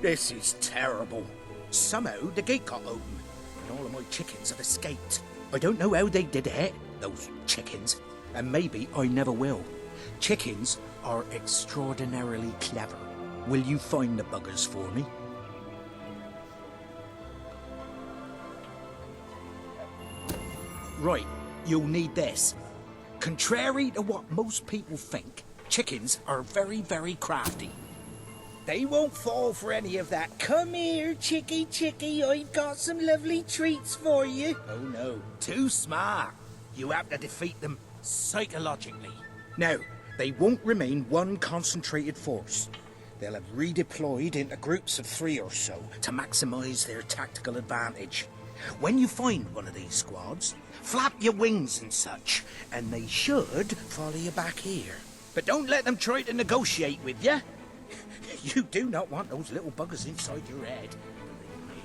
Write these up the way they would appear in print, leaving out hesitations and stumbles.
This is terrible. Somehow the gate got open, and all of my chickens have escaped. I don't know how they did it, those chickens, and maybe I never will. Chickens are extraordinarily clever. Will you find the buggers for me? Right, you'll need this. Contrary to what most people think, chickens are very, very crafty. They won't fall for any of that. Come here, chickie, chickie, I've got some lovely treats for you. Oh no, too smart. You have to defeat them psychologically. Now, they won't remain one concentrated force. They'll have redeployed into groups of 3 or so to maximize their tactical advantage. When you find one of these squads, flap your wings and such, and they should follow you back here. But don't let them try to negotiate with you. You do not want those little buggers inside your head, believe me.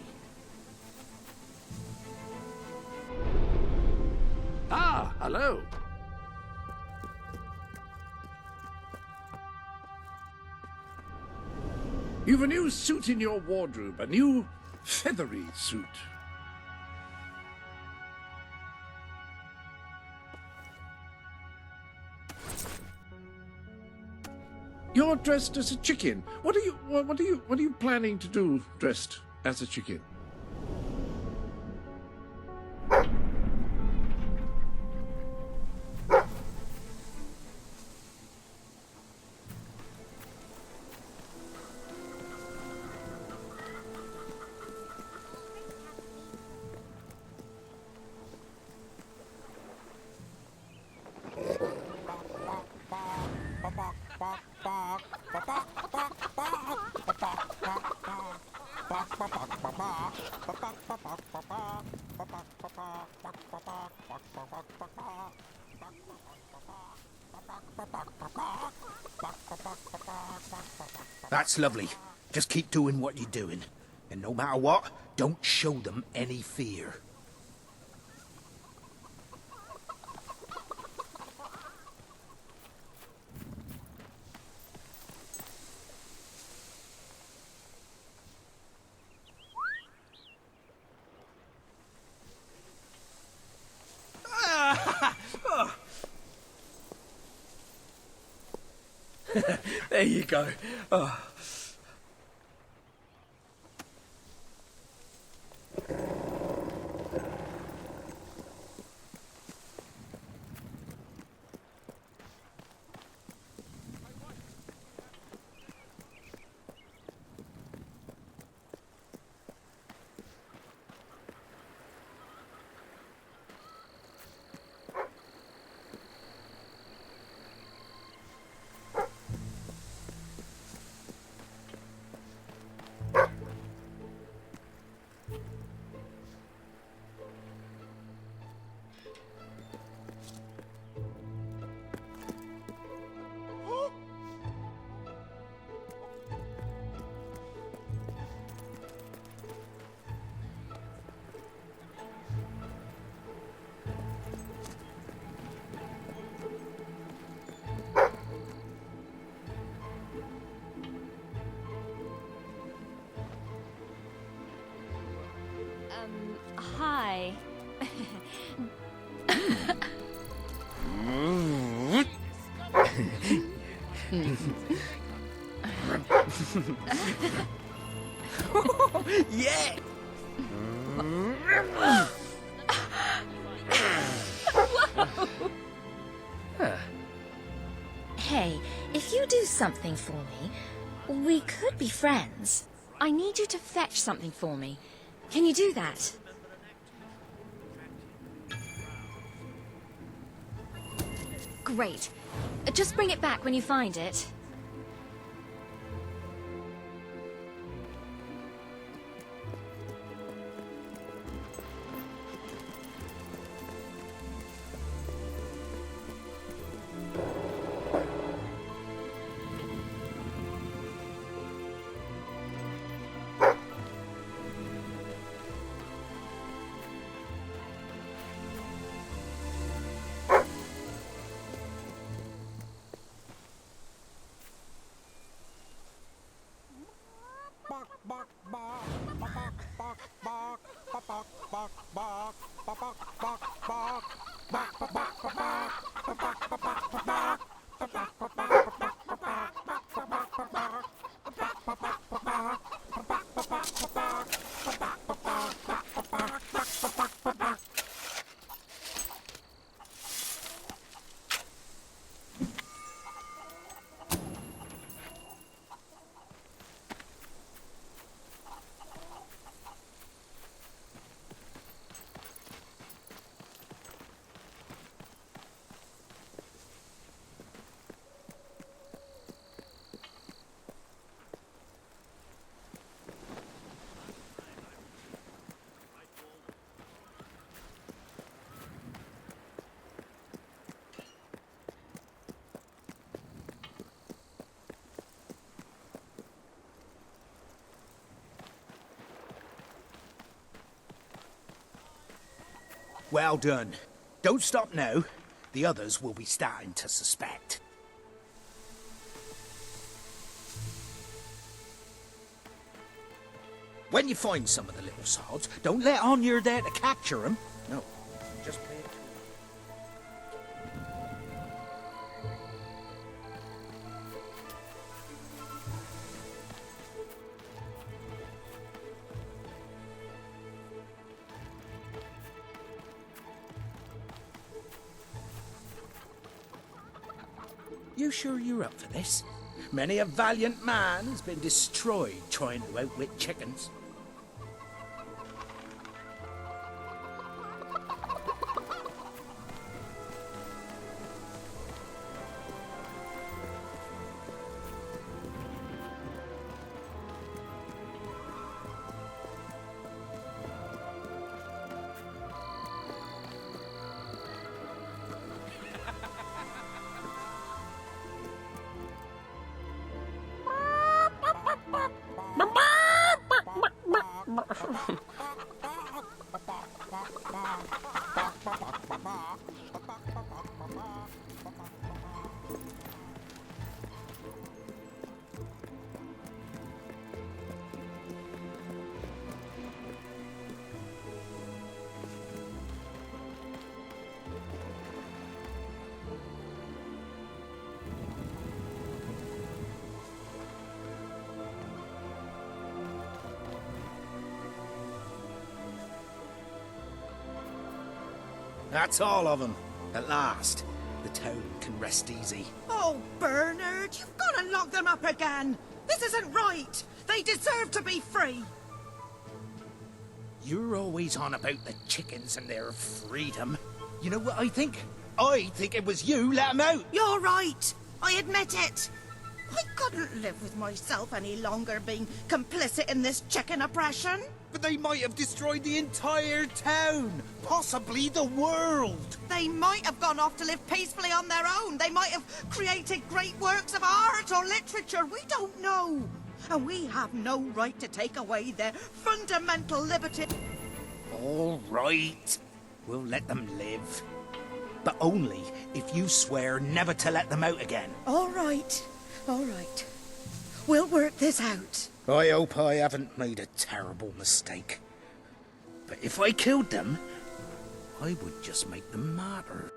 Ah, hello. You've a new suit in your wardrobe, a new feathery suit. You're dressed as a chicken. What are you planning to do dressed as a chicken? That's lovely. Just keep doing what you're doing. And no matter what, don't show them any fear. There you go. Oh. Hi. Yeah! Hey, if you do something for me, we could be friends. I need you to fetch something for me. Can you do that? Great. Just bring it back when you find it. Well done. Don't stop now. The others will be starting to suspect. When you find some of the little sods, don't let on you're there to capture them. No, just play it cool. You sure you're up for this? Many a valiant man has been destroyed trying to outwit chickens. That's all of them. At last, the town can rest easy. Oh, Bernard, you've got to lock them up again. This isn't right. They deserve to be free. You're always on about the chickens and their freedom. You know what I think? I think it was you let them out. You're right. I admit it. I couldn't live with myself any longer being complicit in this chicken oppression. But they might have destroyed the entire town, possibly the world. They might have gone off to live peacefully on their own. They might have created great works of art or literature. We don't know. And we have no right to take away their fundamental liberty. All right. We'll let them live. But only if you swear never to let them out again. All right. All right. We'll work this out. I hope I haven't made a terrible mistake. But if I killed them, I would just make them martyrs.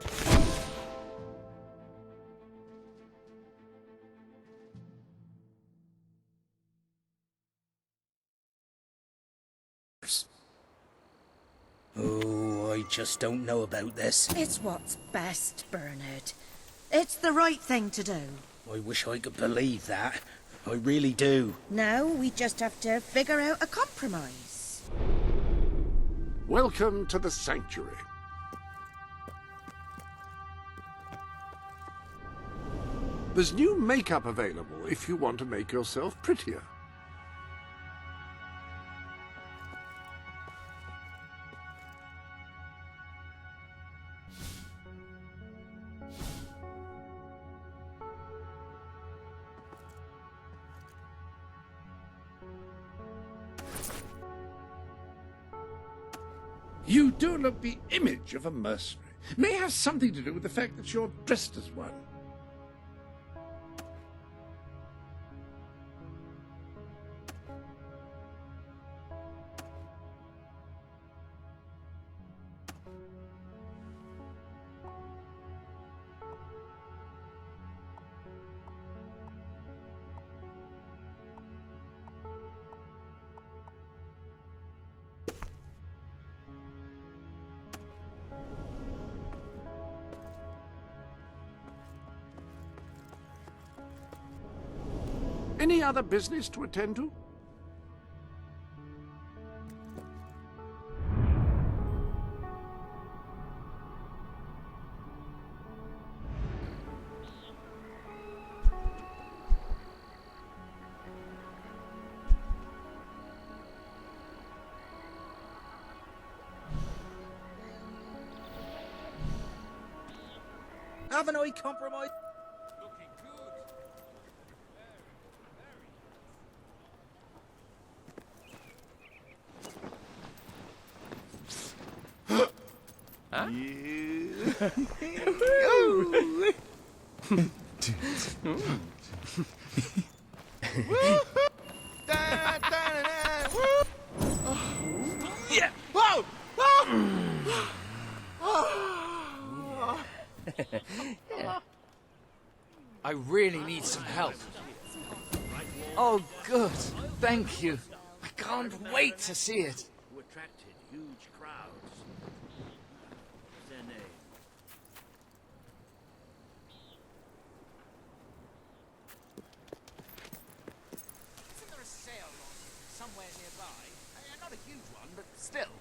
Oh, I just don't know about this. It's what's best, Bernard. It's the right thing to do. I wish I could believe that. I really do. Now we just have to figure out a compromise. Welcome to the sanctuary. There's new makeup available if you want to make yourself prettier. You do look the image of a mercenary. May have something to do with the fact that you're dressed as one. Any other business to attend to? Haven't I compromised? Yeah. Whoa! I really need some help. Oh, good. Thank you. I can't wait to see it. Who attracted huge crowds. What's their name? Isn't there a sale on somewhere nearby? Not a huge one, but still.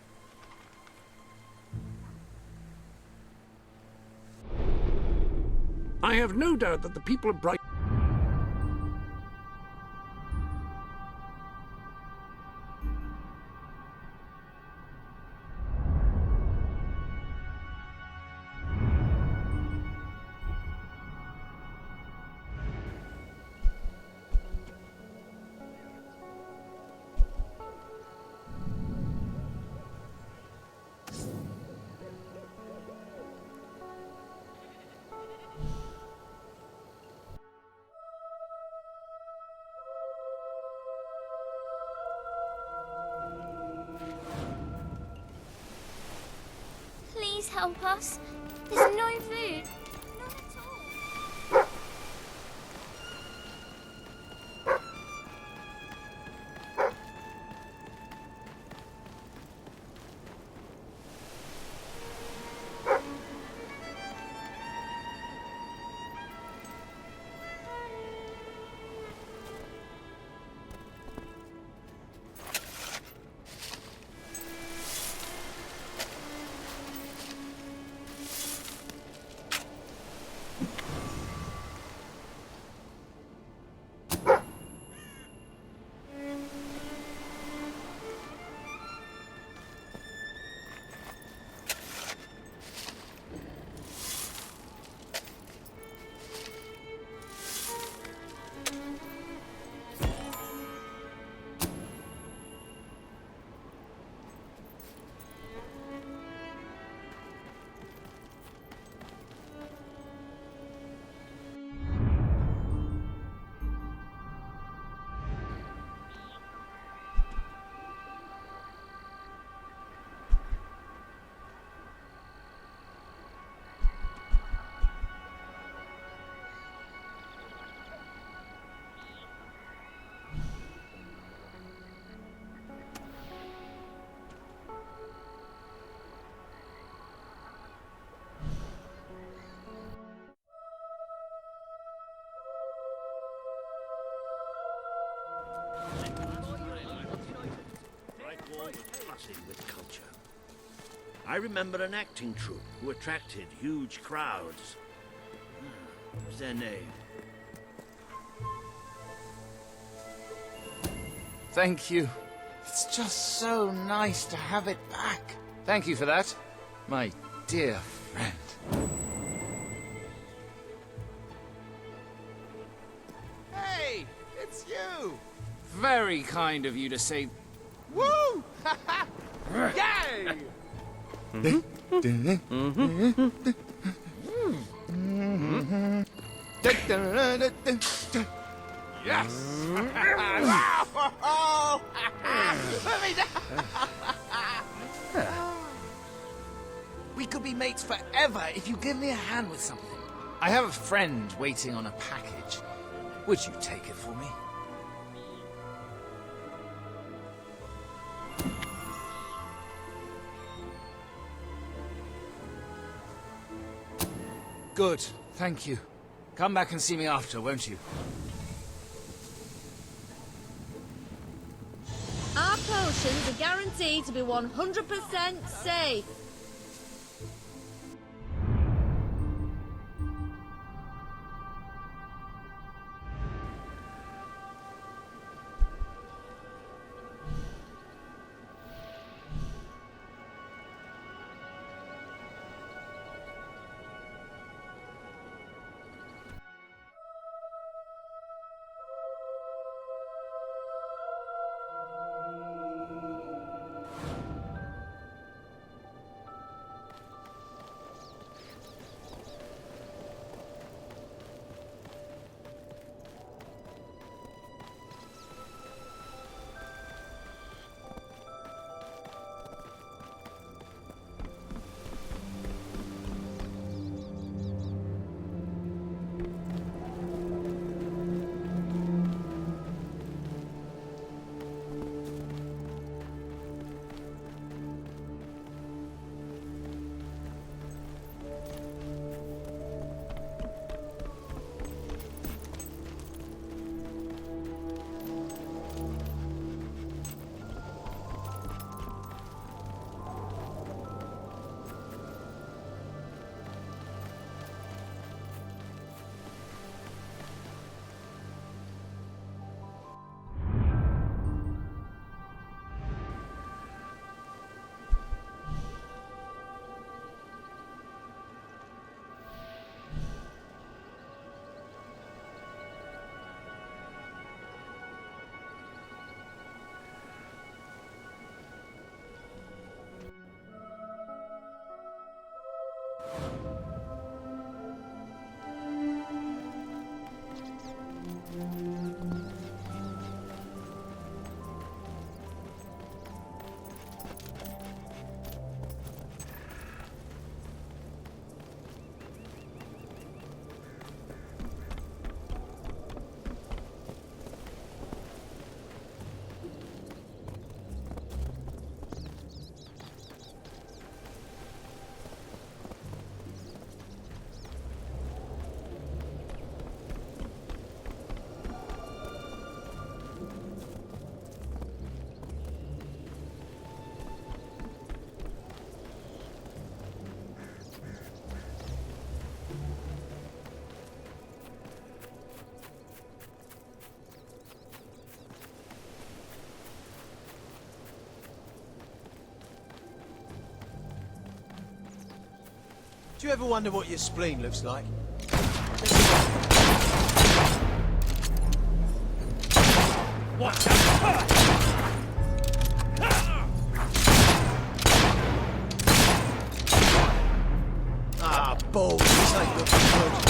I have no doubt that the people of Bright... Please help us. There's no food. None at all. With culture. I remember an acting troupe who attracted huge crowds. What was their name? Thank you. It's just so nice to have it back. Thank you for that, my dear friend. Hey, it's you! Very kind of you to say... Woo! Yay! Yes! We could be mates forever if you give me a hand with something. I have a friend waiting on a package. Would you take it for me? Good, thank you. Come back and see me after, won't you? Our potions are guaranteed to be 100% safe. you ever wonder what your spleen looks like? Watch out! Ah, balls, this ain't looking good.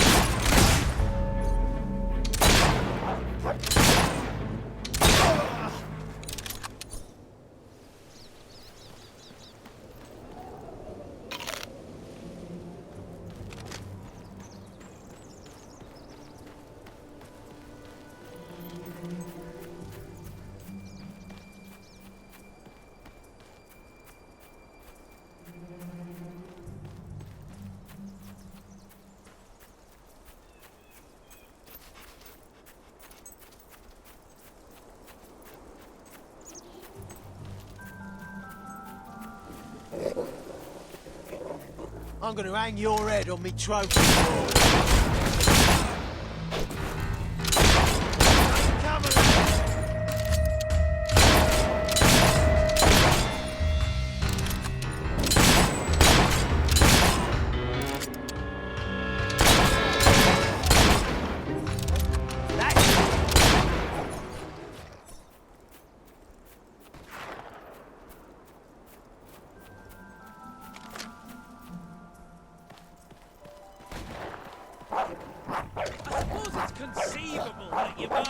I'm gonna hang your head on me trophy board. Come on. Conceivable that you are.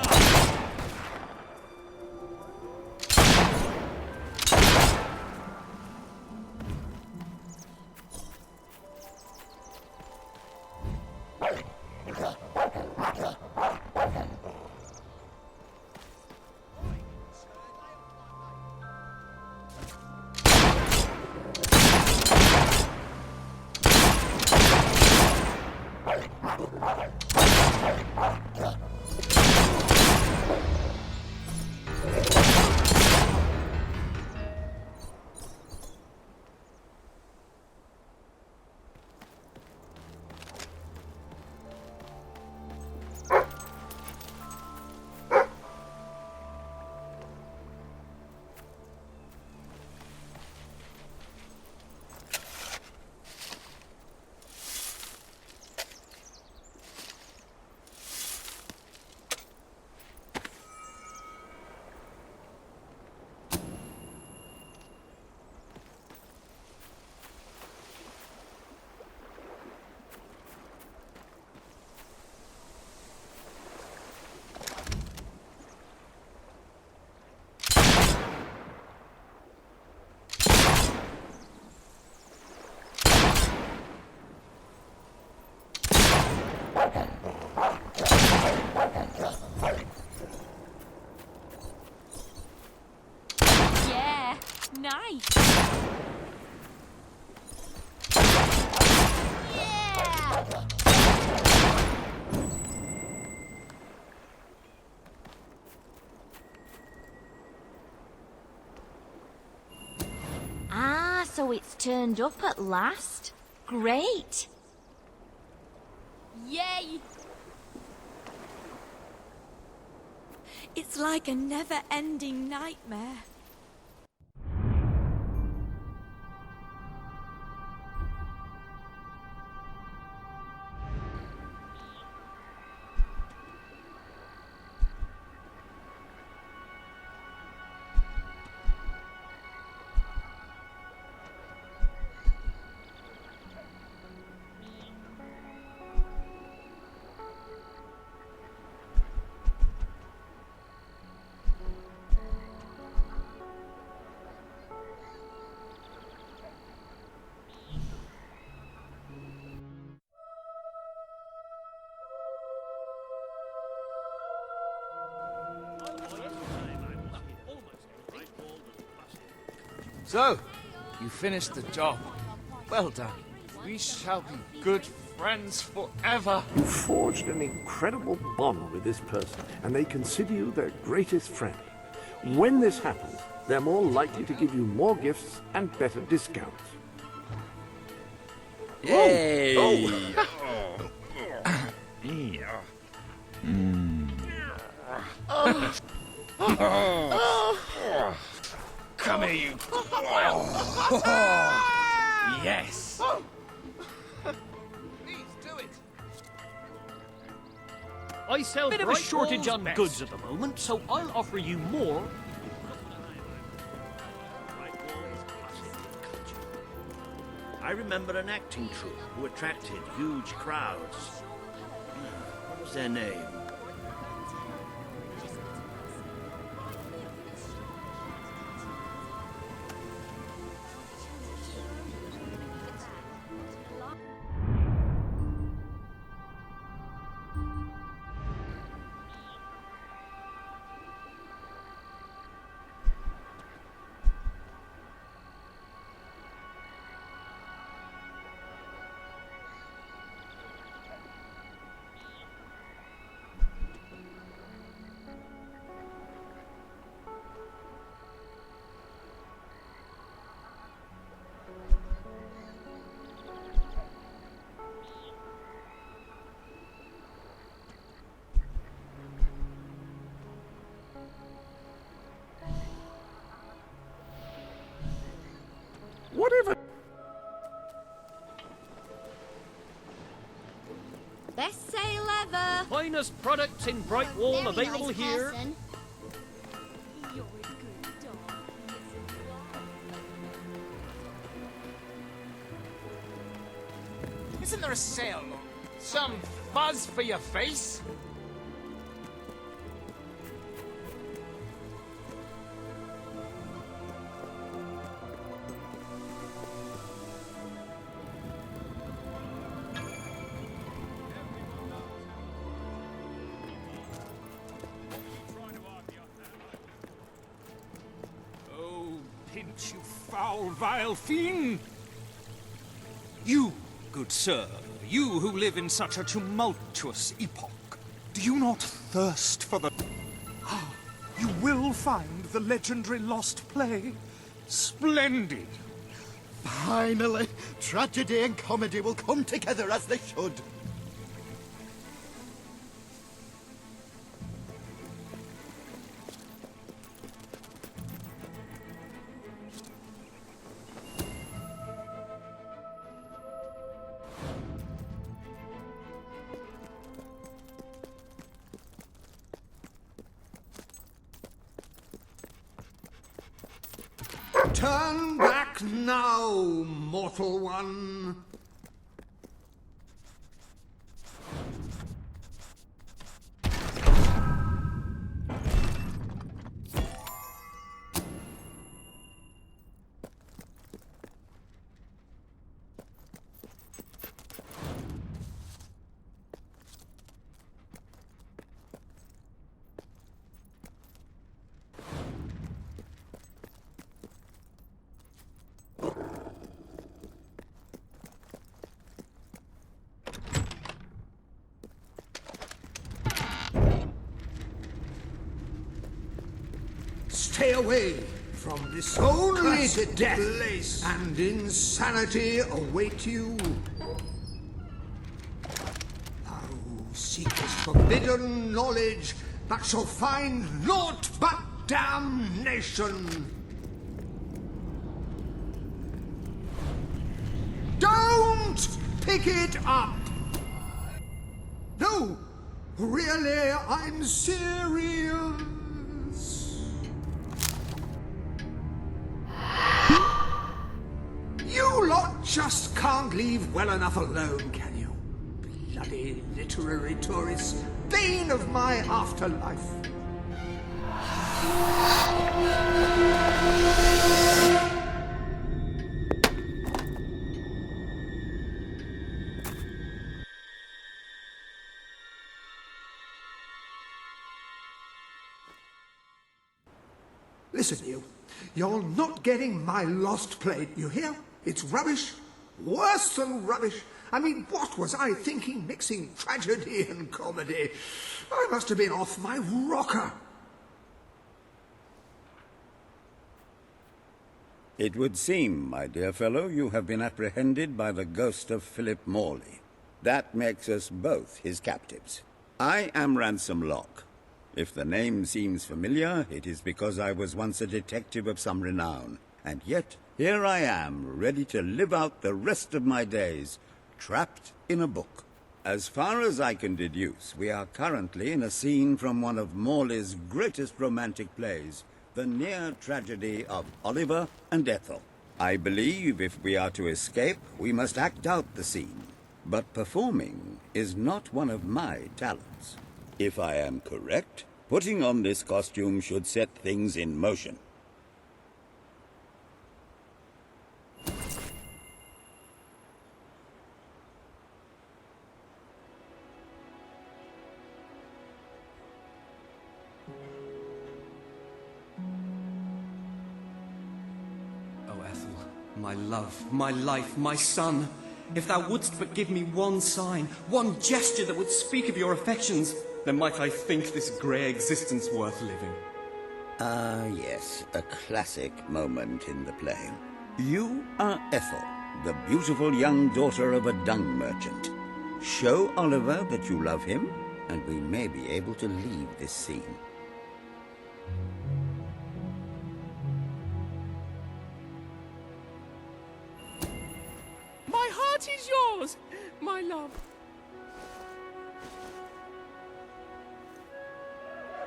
Yeah, nice. Yeah. Ah, so it's turned up at last. Great. Yay. It's like a never-ending nightmare. So, you finished the job. Well done. We shall be good friends forever. You forged an incredible bond with this person, and they consider you their greatest friend. When this happens, they're more likely to give you more gifts and better discounts. Yay! Come here, you. Yes. I sell Bit of a bright shortage walls on best. goods at the moment, so I'll offer you more. I remember an acting troupe who attracted huge crowds. What was their name? Whatever. Best sale ever. Finest products in Brightwall Very available nice here. person. Isn't there a sale? Some fuzz for your face? Oh, pinch, you foul, vile fiend! You, good sir, you who live in such a tumultuous epoch, do you not thirst for the... Ah, you will find the legendary lost play. Splendid! Finally, tragedy and comedy will come together as they should. Turn back now, mortal one. Stay away from this only death place, and insanity await you. Thou seekest forbidden knowledge, but shall find naught but damnation. Don't pick it up! No, really, I'm serious. You lot just can't leave well enough alone, can you? Bloody literary tourists, bane of my afterlife. Listen, you. You're not getting my lost plate, you hear? It's rubbish. Worse than rubbish. I mean, what was I thinking mixing tragedy and comedy? I must have been off my rocker. It would seem, my dear fellow, you have been apprehended by the ghost of Philip Morley. That makes us both his captives. I am Ransom Locke. If the name seems familiar, it is because I was once a detective of some renown. And yet, here I am, ready to live out the rest of my days, trapped in a book. As far as I can deduce, we are currently in a scene from one of Morley's greatest romantic plays, the near tragedy of Oliver and Ethel. I believe if we are to escape, we must act out the scene. But performing is not one of my talents. If I am correct, putting on this costume should set things in motion. Oh, Ethel, my love, my life, my son. If thou wouldst but give me one sign, one gesture that would speak of your affections, then might I think this grey existence worth living. Ah, yes, a classic moment in the play. You are Ethel, the beautiful young daughter of a dung merchant. Show Oliver that you love him, and we may be able to leave this scene. My heart is yours, my love.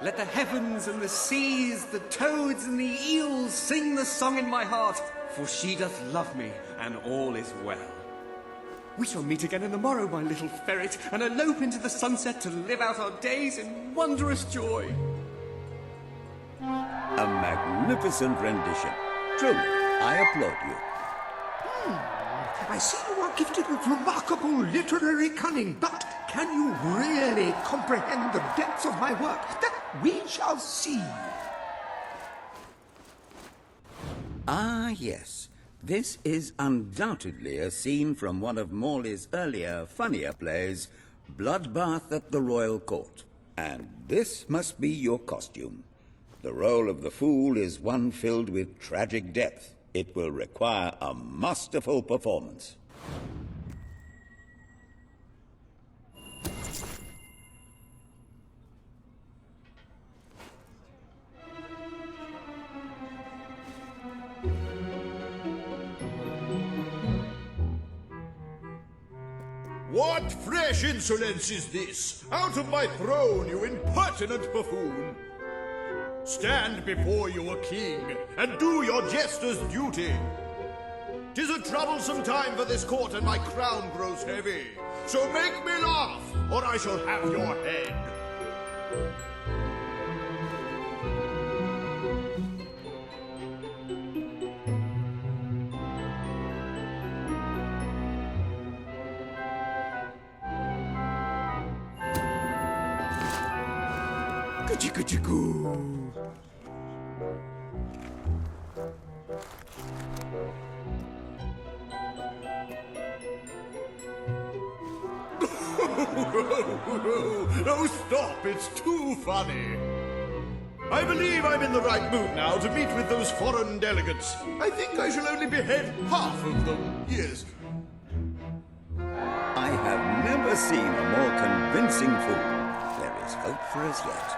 Let the heavens and the seas, the toads and the eels sing the song in my heart, for she doth love me, and all is well. We shall meet again in the morrow, my little ferret, and elope into the sunset to live out our days in wondrous joy. A magnificent rendition. Truly, I applaud you. I see you are gifted with remarkable literary cunning, but can you really comprehend the depths of my work? That we shall see. Ah, yes. This is undoubtedly a scene from one of Morley's earlier, funnier plays, Bloodbath at the Royal Court. And this must be your costume. The role of the fool is one filled with tragic depth. It will require a masterful performance. What fresh insolence is this? Out of my throne, you impertinent buffoon! Stand before your king, and do your jester's duty. 'Tis a troublesome time for this court, and my crown grows heavy. So make me laugh, or I shall have your head. Ka-chicka-chicka. Oh, stop, it's too funny. I believe I'm in the right mood now to meet with those foreign delegates. I think I shall only behead half of them, yes. I have never seen a more convincing fool. There is hope for us yet.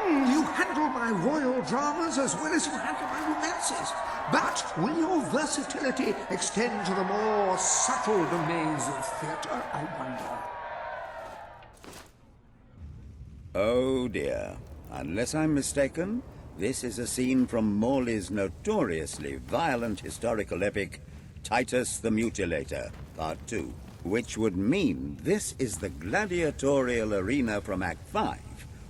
You handle my royal dramas as well as you handle my romances. But will your versatility extend to the more subtle domains of theatre, I wonder? Oh dear. Unless I'm mistaken, this is a scene from Morley's notoriously violent historical epic, Titus the Mutilator, Part 2, which would mean this is the gladiatorial arena from Act 5,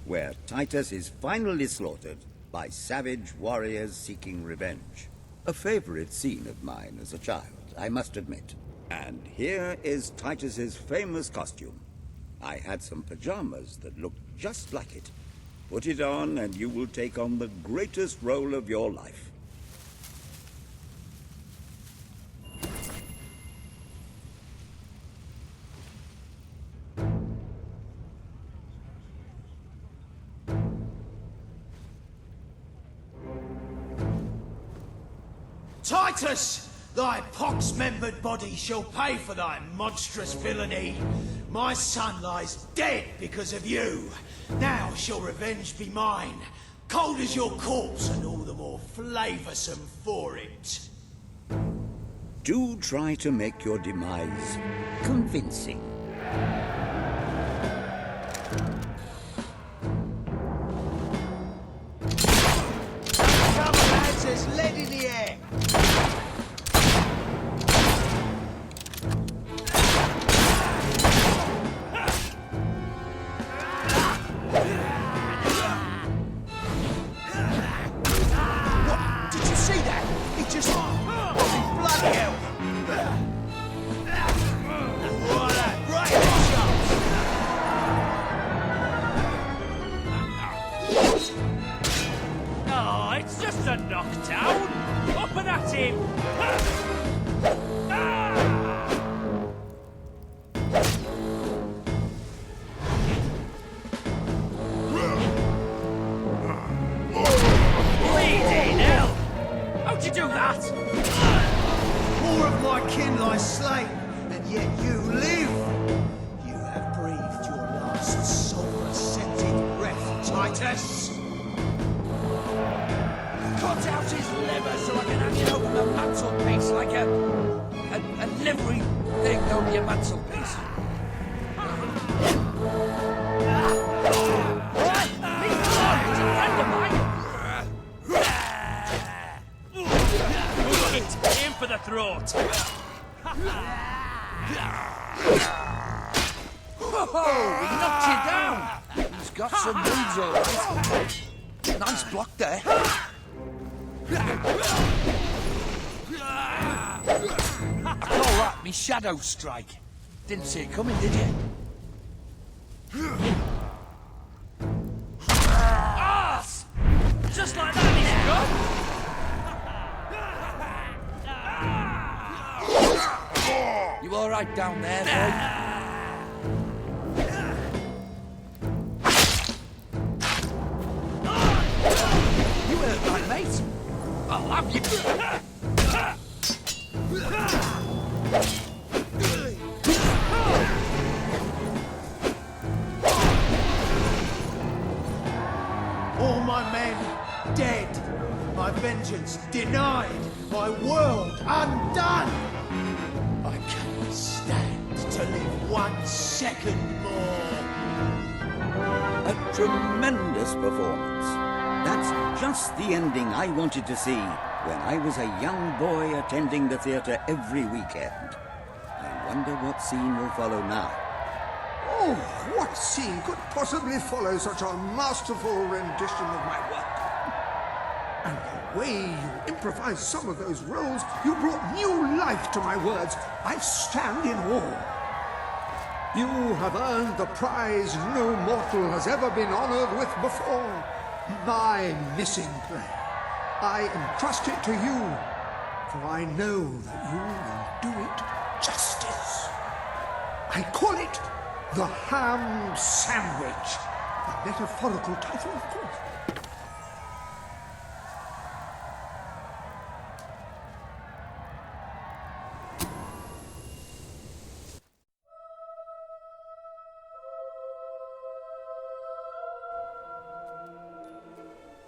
where Titus is finally slaughtered by savage warriors seeking revenge. A favorite scene of mine as a child, I must admit. And here is Titus's famous costume. I had some pajamas that looked just like it. Put it on and you will take on the greatest role of your life. Titus! Thy pox-membered body shall pay for thy monstrous villainy. My son lies dead because of you. Now shall revenge be mine, cold as your corpse and all the more flavoursome for it. Do try to make your demise convincing. Come on, lads, there's lead in the air. Did you see that? He just... bloody hell! What a right shot! Oh, it's just a knockdown. Up and at him. Bleeding hell! How'd you do that? More of my kin lie slain, and yet you live. You have breathed your last sulphur-scented breath, Titus. Cut out his liver so I can hang it over the mantelpiece like a livery thing over your mantelpiece. Aim for the throat. Oh, he knocked you down. He's got some moves, all right. Nice block there. I call that me shadow strike. Didn't see it coming, did you? Arse! Just like that, he's gone. You all right down there, boy? You hurt my mate. I'll have you. All my men dead, my vengeance denied, my world undone. I cannot stand to live 1 second more. A tremendous performance. That's just the ending I wanted to see when I was a young boy attending the theatre every weekend. I wonder what scene will follow now. Oh, what scene could possibly follow such a masterful rendition of my work? And the way you improvised some of those roles, you brought new life to my words. I stand in awe. You have earned the prize no mortal has ever been honored with before. My missing play. I entrust it to you, for I know that you will do it justice. I call it the Ham Sandwich. A metaphorical title, of course.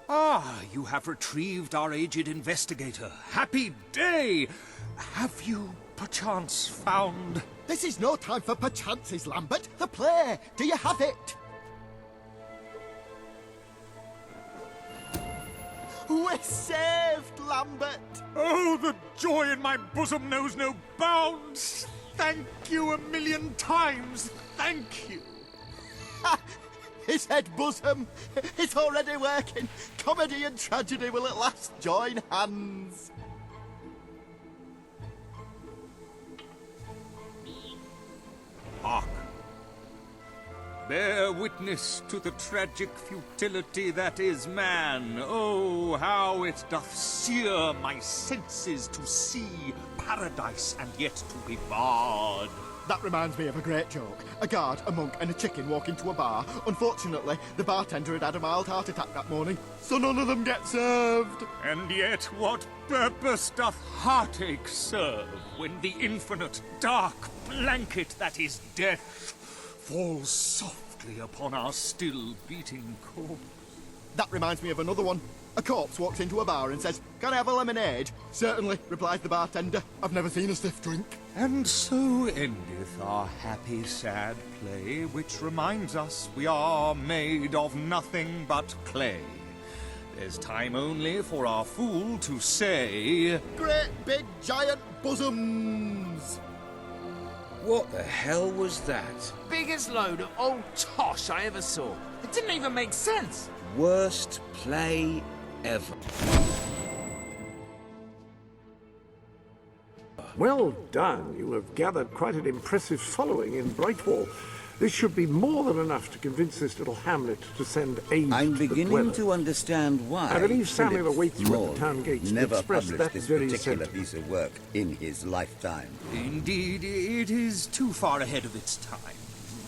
Ah, you have retrieved our aged investigator. Happy day! Have you perchance found... This is no time for perchances, Lambert. The play. Do you have it? We're saved, Lambert. Oh, the joy in my bosom knows no bounds. Thank you 1,000,000 times. Thank you. His head bosom. It's already working. Comedy and tragedy will at last join hands. Hark. Bear witness to the tragic futility that is man. Oh, how it doth sear my senses to see paradise and yet to be barred. That reminds me of a great joke. A guard, a monk, and a chicken walk into a bar. Unfortunately, the bartender had had a mild heart attack that morning, so none of them get served. And yet what purpose doth heartache serve when the infinite dark blanket that is death falls softly upon our still beating corpse? That reminds me of another one. A corpse walks into a bar and says, "Can I have a lemonade?" "Certainly," replies the bartender. "I've never seen a stiff drink." And so endeth our happy, sad play, which reminds us we are made of nothing but clay. There's time only for our fool to say... Great big giant bosoms! What the hell was that? Biggest load of old tosh I ever saw. It didn't even make sense. Worst play ever. Well done. You have gathered quite an impressive following in Brightwall. This should be more than enough to convince this little hamlet to send aid I'm to the beginning dweller. to understand why I believe Samuel Philip awaits you at Morley the town gates to never express published that this very particular sentiment. piece of work in his lifetime. Indeed, it is too far ahead of its time.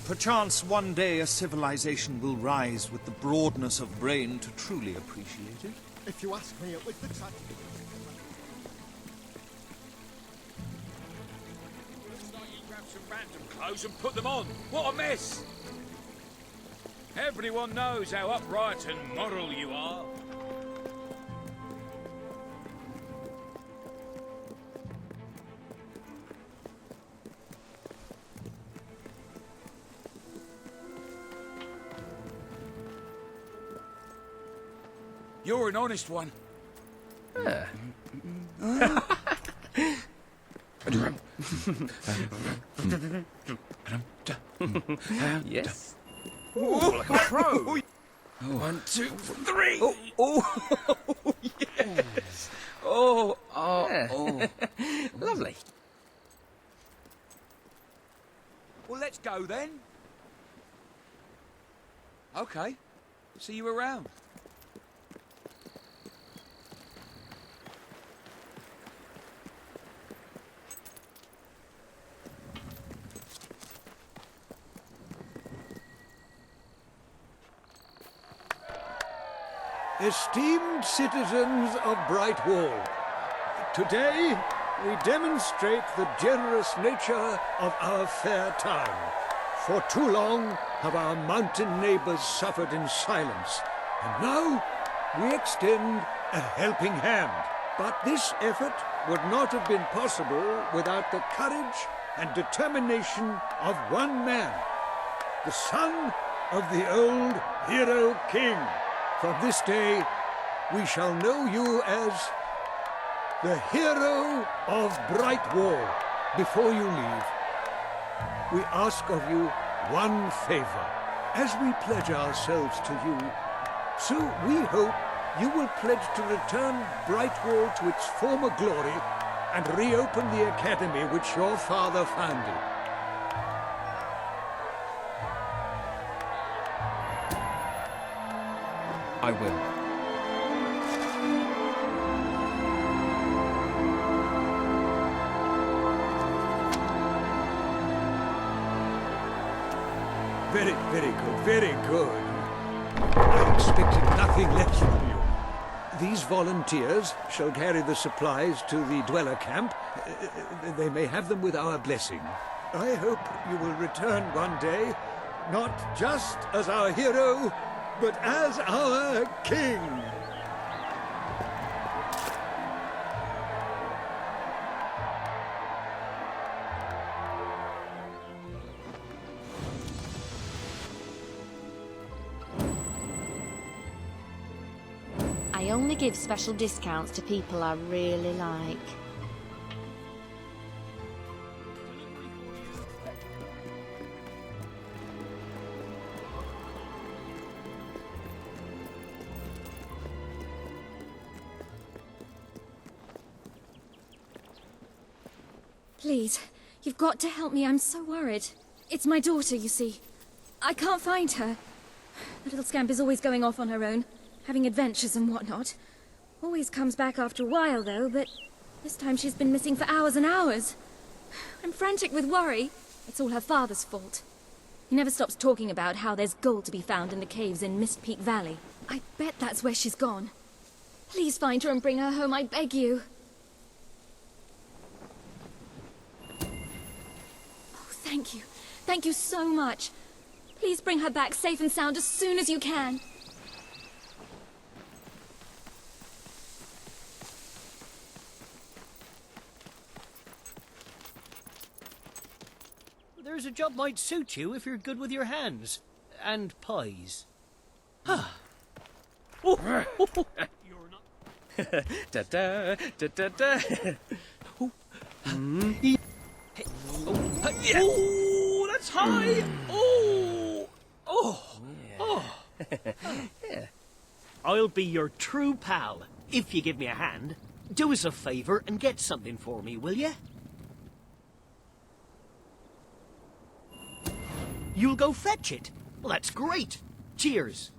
Perchance one day a civilization will rise with the broadness of brain to truly appreciate it. If you ask me, it was the tragedy. Random clothes and put them on. What a mess! Everyone knows how upright and moral you are. You're an honest one. Yes. Ooh, like a pro. 1, 2, 3. Oh, yes. Oh, Lovely. Well, let's go then. Okay. See you around. Esteemed citizens of Brightwall, today we demonstrate the generous nature of our fair town. For too long have our mountain neighbors suffered in silence, and now we extend a helping hand. But this effort would not have been possible without the courage and determination of one man, the son of the old hero king. From this day, we shall know you as the hero of Brightwall. Before you leave, we ask of you one favor. As we pledge ourselves to you, so we hope you will pledge to return Brightwall to its former glory and reopen the academy which your father founded. I will. Very, very good, very good. I expected nothing less from you. These volunteers shall carry the supplies to the dweller camp. They may have them with our blessing. I hope you will return one day, not just as our hero, but as our king. I only give special discounts to people I really like. Please, you've got to help me. I'm so worried. It's my daughter, you see. I can't find her. The little scamp is always going off on her own, having adventures and whatnot. Always comes back after a while, though, but this time she's been missing for hours and hours. I'm frantic with worry. It's all her father's fault. He never stops talking about how there's gold to be found in the caves in Mist Peak Valley. I bet that's where she's gone. Please find her and bring her home, I beg you. Oh, thank you. Thank you so much. Please bring her back safe and sound as soon as you can. There's a job might suit you if you're good with your hands. And pies. Oh. Da da da da da. Oh, that's high! Oh! Oh! Oh! Yeah. I'll be your true pal, if you give me a hand. Do us a favour and get something for me, will you? You'll go fetch it? Well, that's great. Cheers.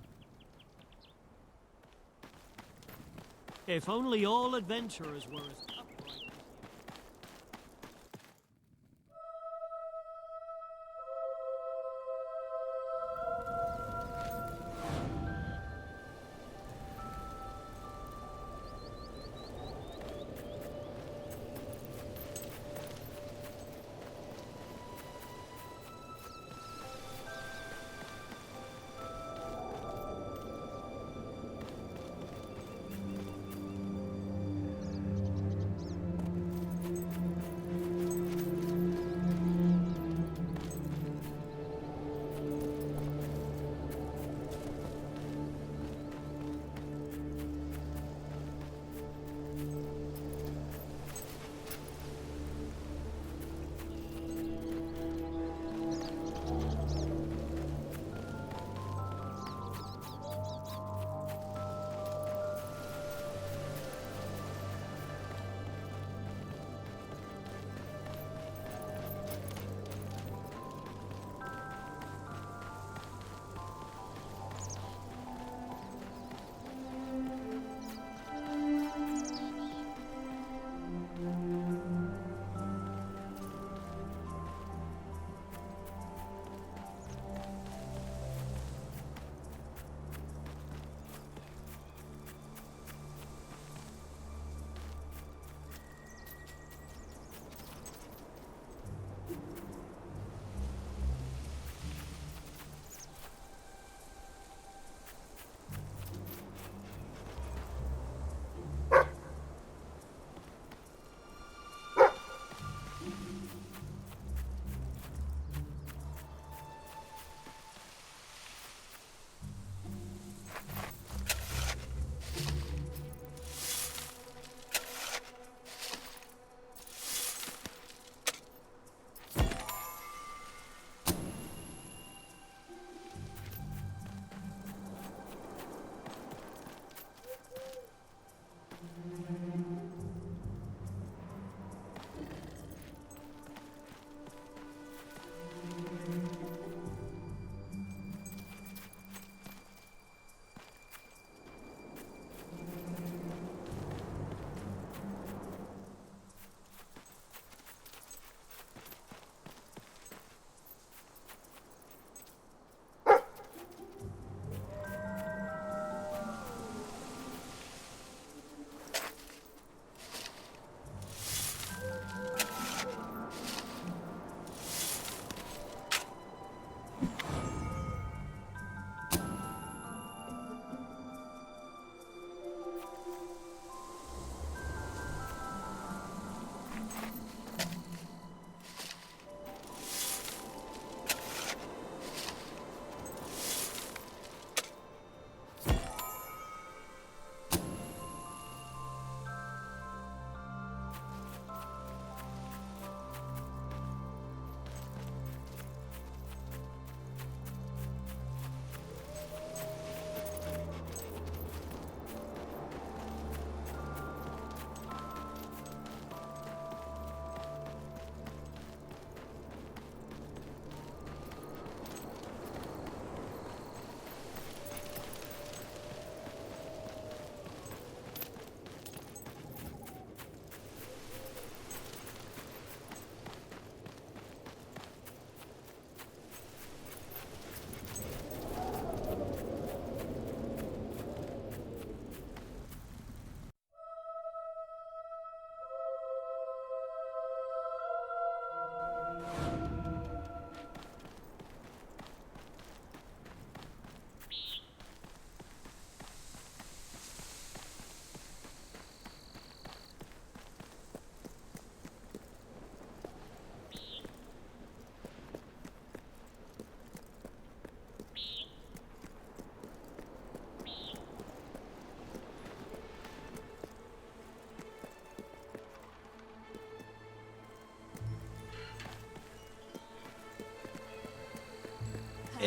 If only all adventurers were as upright.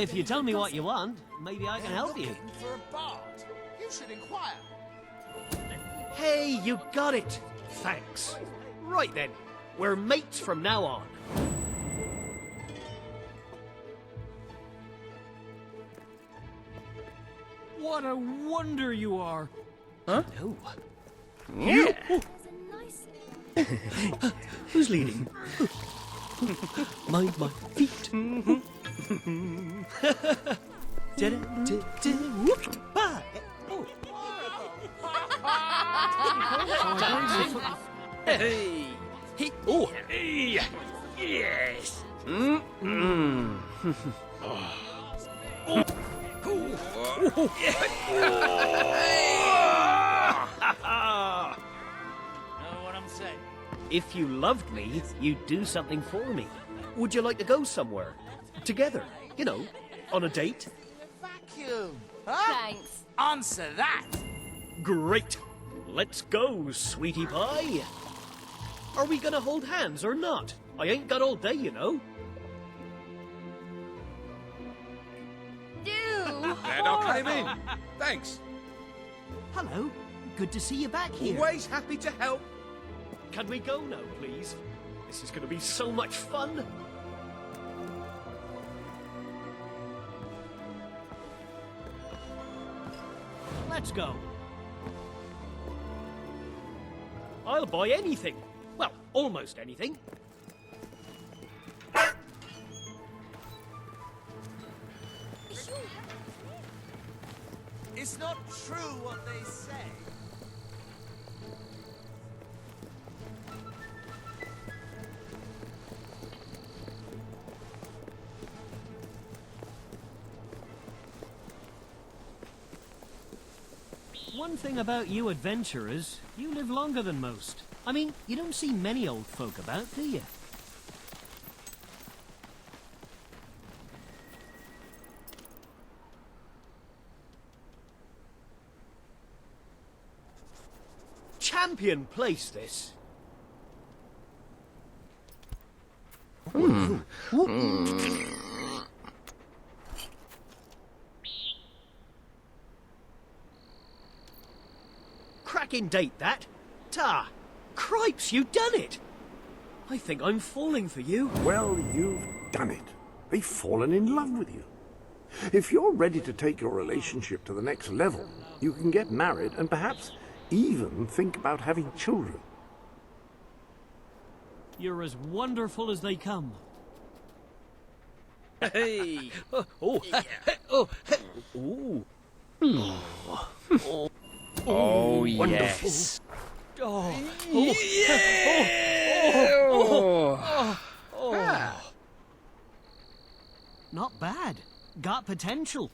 If you tell me what you want, maybe I can help you. Looking for a bard. You should inquire. Hey, you got it. Thanks. Right then, we're mates from now on. What a wonder you are. Huh? No. Yeah. Who's leading? Mind my feet. Bye. Hey. Hey. Oh. Hey. Yes. Know what I'm saying? If you loved me, you'd do something for me. Would you like to go somewhere? Together, you know, on a date? Vacuum. Huh? Thanks. Answer that. Great. Let's go, sweetie pie. Are we gonna hold hands or not? I ain't got all day, you know. Glad I came in. Thanks. Hello. Good to see you back here. Always happy to help. Can we go now, please? This is gonna be so much fun. Let's go. I'll buy anything. Well, almost anything. It's not true what they say. One thing about you adventurers, you live longer than most. I mean, you don't see many old folk about, do you? Champion place, this. Cracking date, that. Ta! Cripes, you done it! I think I'm falling for you. Well, you've done it. They've fallen in love with you. If you're ready to take your relationship to the next level, you can get married and perhaps even think about having children. You're as wonderful as they come. Hey. Oh. Yeah. Oh. Ooh. Oh. Oh, yes. Oh. Oh. Not bad. Got potential.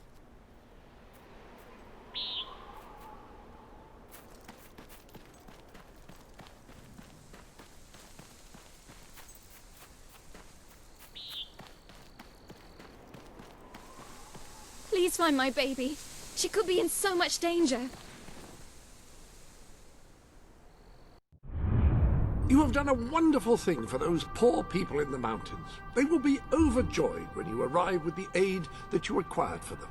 Please find my baby. She could be in so much danger. You have done a wonderful thing for those poor people in the mountains. They will be overjoyed when you arrive with the aid that you required for them.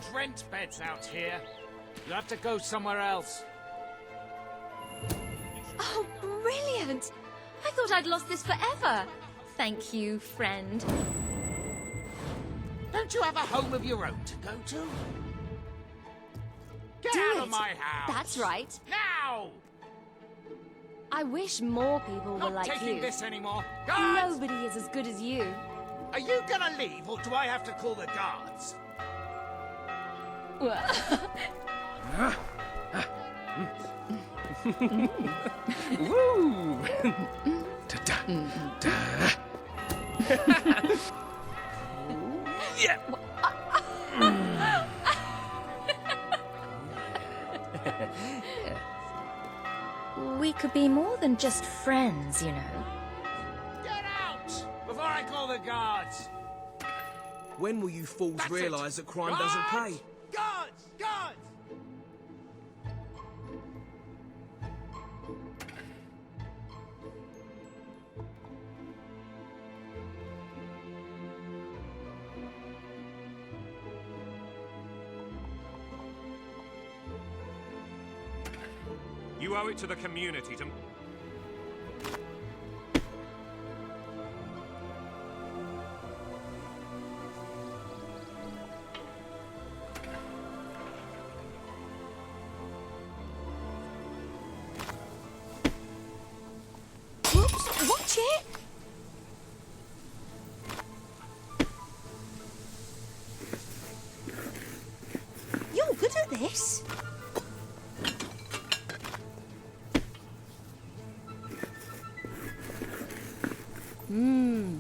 don't rent beds out here. You have to go somewhere else. Oh, brilliant! I thought I'd lost this forever. Thank you, friend. Don't you have a home of your own to go to? Get Do out it. of my house! That's right. Now! I wish more people were Not like taking you. this anymore. Guards! Nobody is as good as you. Are you gonna leave, or do I have to call the guards? Woo! Yeah. We could be more than just friends, you know. Get out! Before I call the guards! When will you fools realise that crime doesn't pay? Guards! Guards! You owe it to the community to... Whoops, watch it! You're good at this.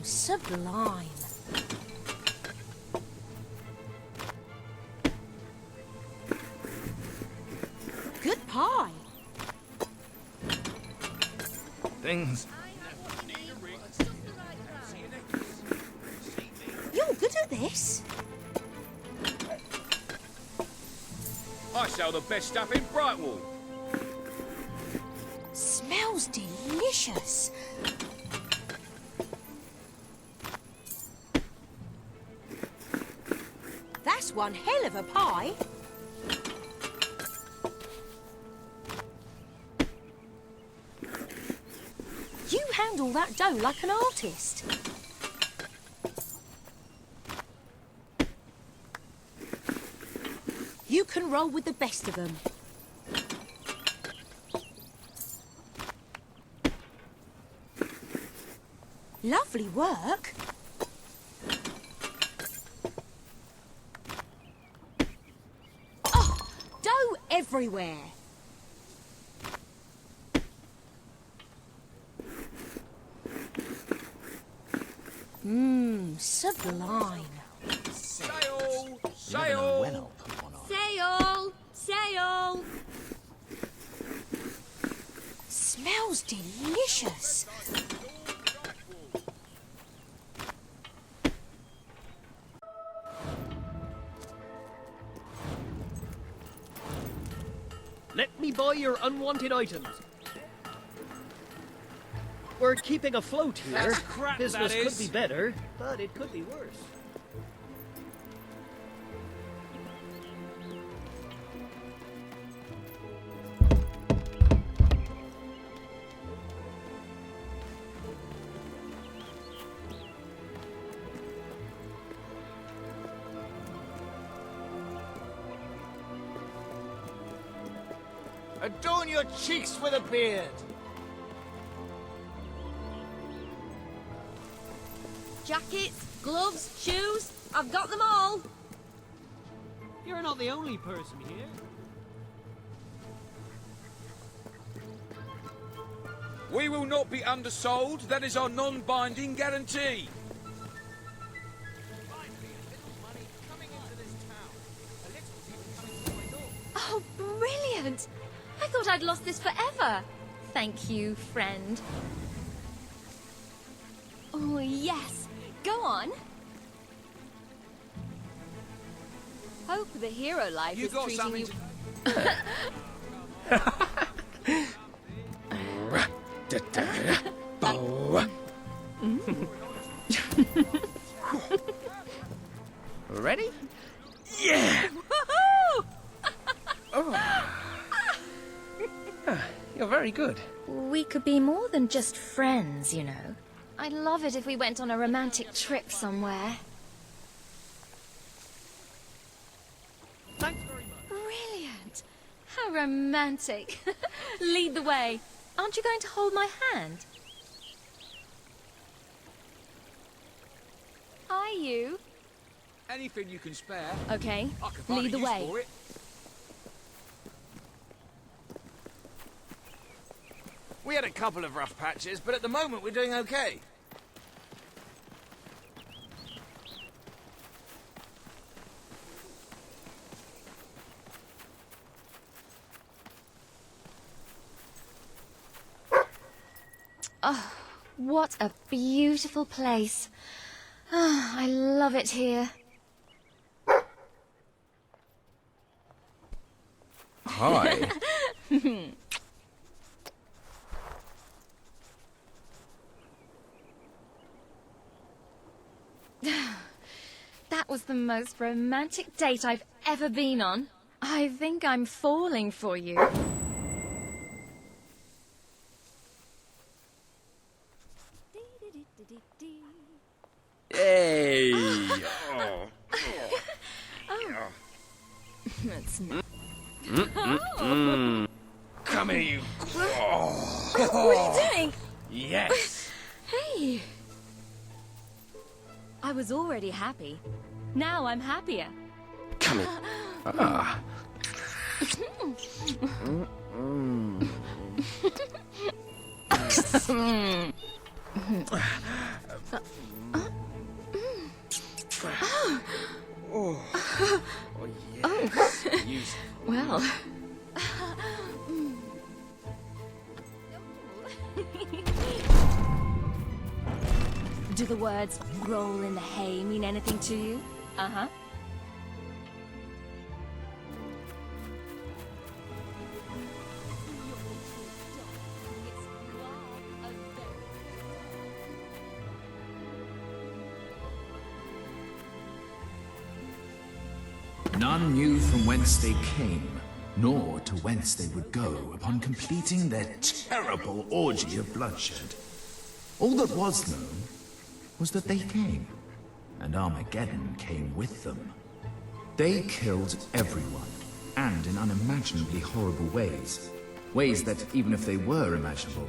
Sublime. Good pie. Things. You're good at this. I sell the best stuff in Brightwall. Smells delicious. That's one hell of a pie. You handle that dough like an artist. You can roll with the best of them. Lovely work. Oh, dough everywhere. Sublime. Sail! Sail! Sail! Sail! Smells delicious. Let me buy your unwanted items. We're keeping afloat here. That's crap, Business that could is. be better, but it could be worse. Adorn your cheeks with a beard. Jackets, gloves, shoes, I've got them all. You're not the only person here. We will not be undersold. That is our non-binding guarantee. Oh, brilliant! I thought I'd lost this forever. Thank you, friend. Oh, yes. Go on. Hope the hero life You is got treating something Ready? Yeah! You're very good. We could be more than just friends, you know. I'd love it if we went on a romantic trip somewhere. Thanks very much. Brilliant! How romantic. Lead the way. Aren't you going to hold my hand? Are you? Anything you can spare. Okay, I can find lead a the use way. for it. We had a couple of rough patches, but at the moment we're doing okay. Oh, what a beautiful place. Oh, I love it here. Hi. That was the most romantic date I've ever been on. I think I'm falling for you. Hey! Oh. Oh. That's not... Come here, you. What are you doing? Yes. Hey. I was already happy. Now I'm happier. Come here. Ah. Oh. Oh, yes. Use it. Well. Do the words roll in the hay mean anything to you? Uh-huh. None knew from whence they came, nor to whence they would go upon completing their terrible orgy of bloodshed. All that was known was that they came, and Armageddon came with them. They killed everyone, and in unimaginably horrible ways. Ways that, even if they were imaginable,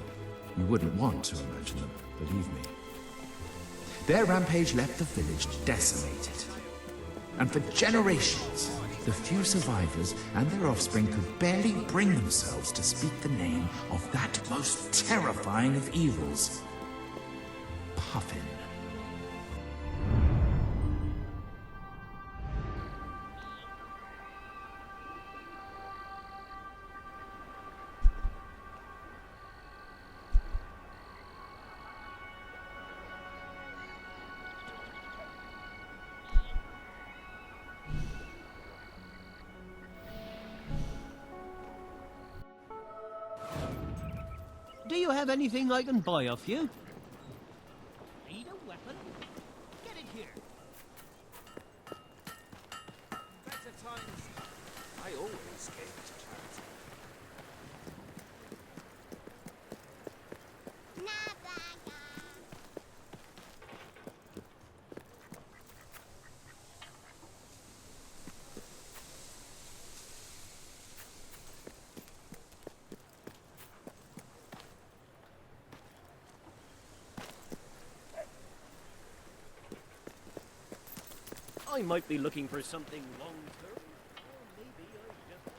you wouldn't want to imagine them, believe me. Their rampage left the village desolated. And for generations, the few survivors and their offspring could barely bring themselves to speak the name of that most terrifying of evils, Puffin. Do you have anything I can buy off you? Need a weapon? Get it here. Better times. I always gave to charity. I might be looking for something long-term, or maybe I just want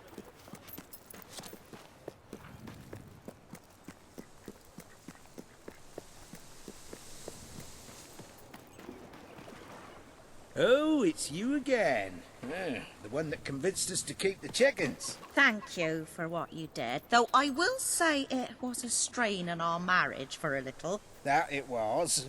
to... Oh, it's you again. The one that convinced us to keep the chickens. Thank you for what you did, though I will say it was a strain on our marriage for a little. That it was.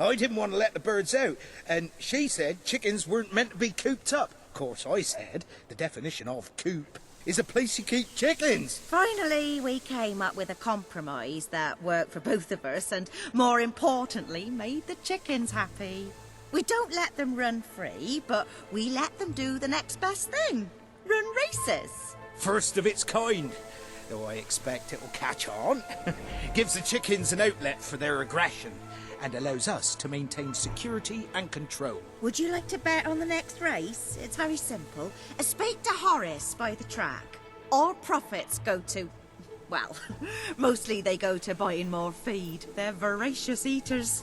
I didn't want to let the birds out, and she said chickens weren't meant to be cooped up. Of course, I said the definition of coop is a place you keep chickens. Finally, we came up with a compromise that worked for both of us and, more importantly, made the chickens happy. We don't let them run free, but we let them do the next best thing. Run races. First of its kind. though I expect it'll catch on. Gives the chickens an outlet for their aggression and allows us to maintain security and control. Would you like to bet on the next race? It's very simple. Speak to Horace by the track. All profits go to... well, mostly they go to buying more feed. They're voracious eaters.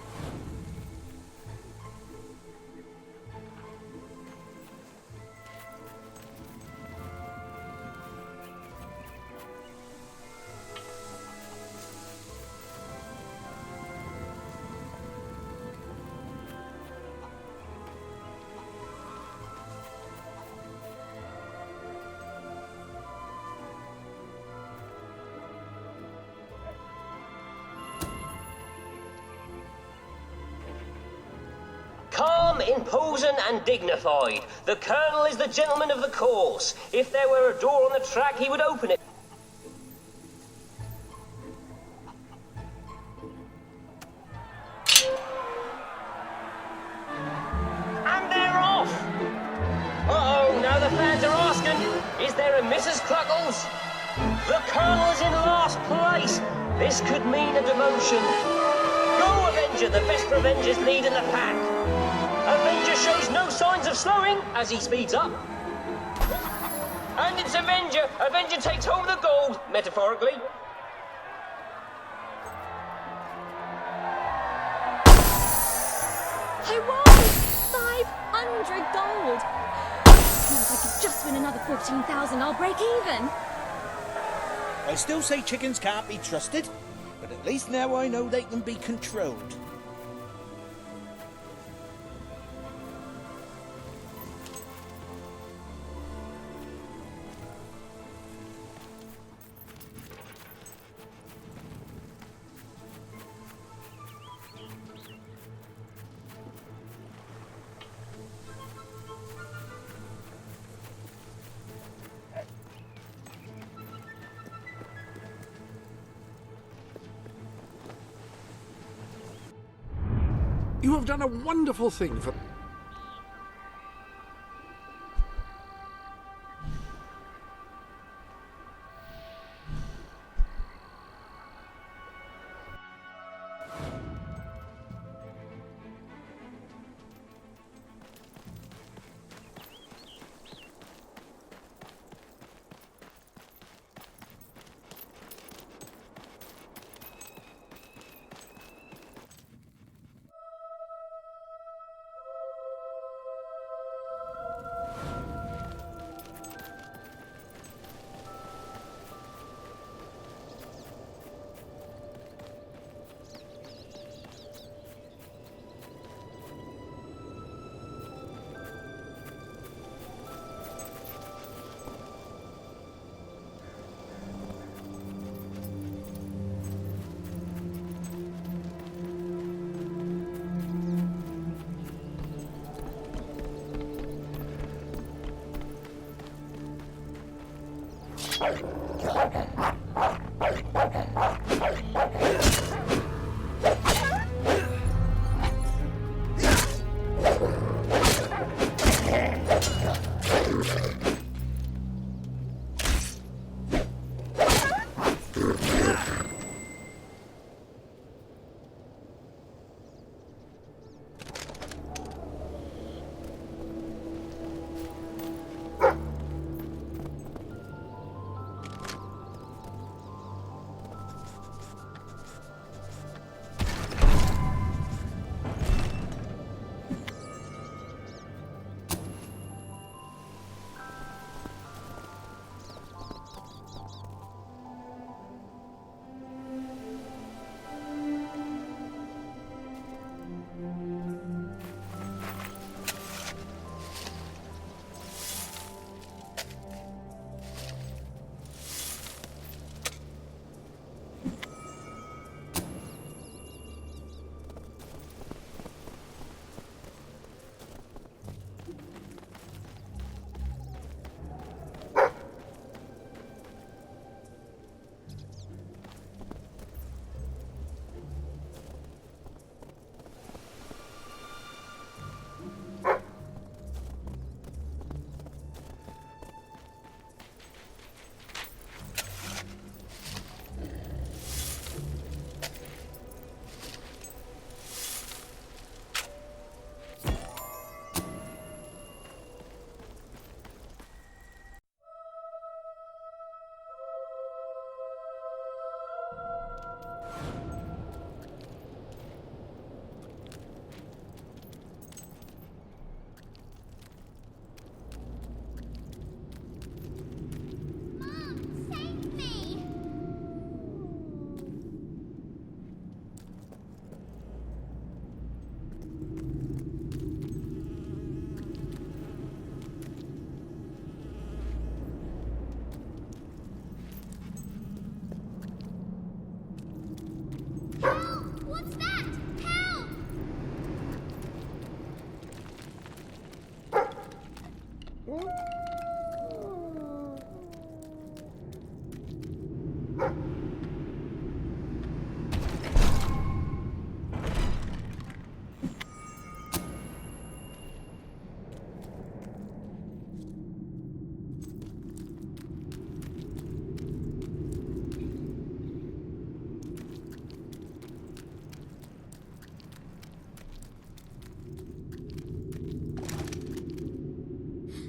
Calm, imposing and dignified. The Colonel is the gentleman of the course. If there were a door on the track, he would open it. And they're off! Uh-oh, now the fans are asking, is there a Mrs. Cluckles? The Colonel is in last place. This could mean a demotion. Go, Avenger, the best Revengers lead in the pack. Avenger shows no signs of slowing as he speeds up. And it's Avenger. Avenger takes home the gold, metaphorically. I won! 500 gold! If I could just win another 14,000, I'll break even. I still say chickens can't be trusted, but at least now I know they can be controlled. You have done a wonderful thing for...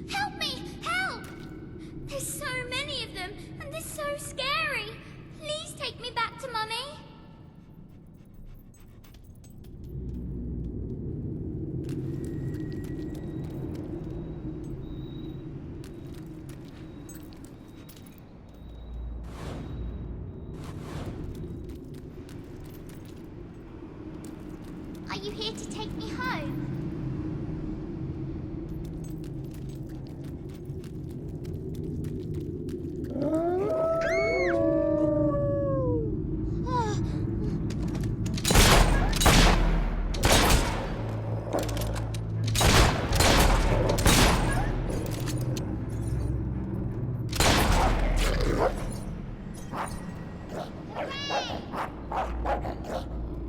Help me! Help! There's so many of them, and they're so scary. Please take me back to Mummy. Are you here to take me home?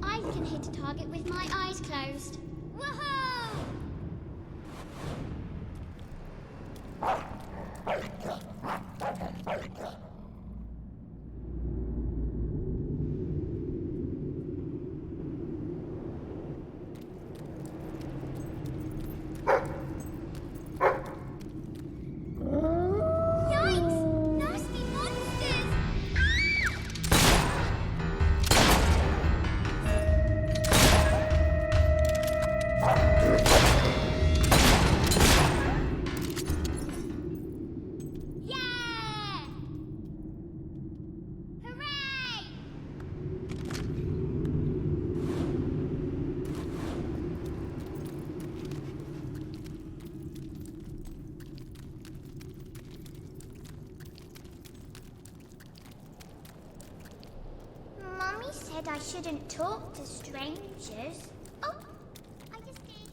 I can hit a target with my eyes closed. Woohoo! Yikes! Nasty monsters! Yeah! Hooray! Mummy said I shouldn't talk to strangers. Oh, I just did.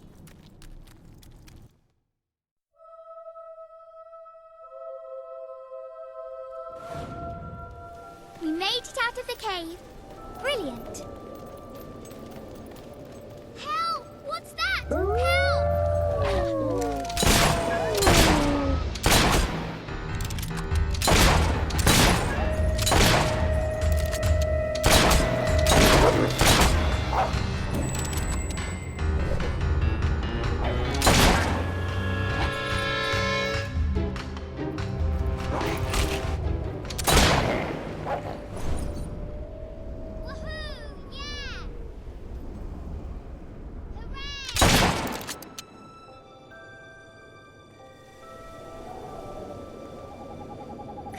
We made it out of the cave. Brilliant. Help! What's that? Help! Woohoo! Yeah! Hooray!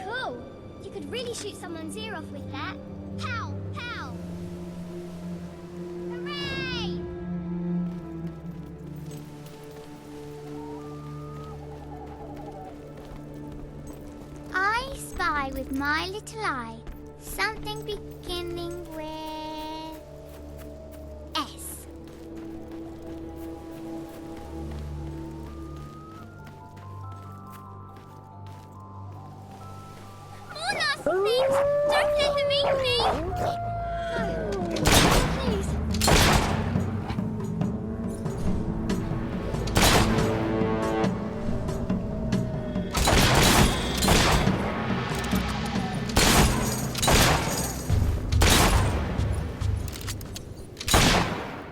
Cool. You could really shoot someone's ear off with that. Pow! Pow! Hooray! I spy with my little eye something beginning with S. More nasty things! Don't let them eat me! Please.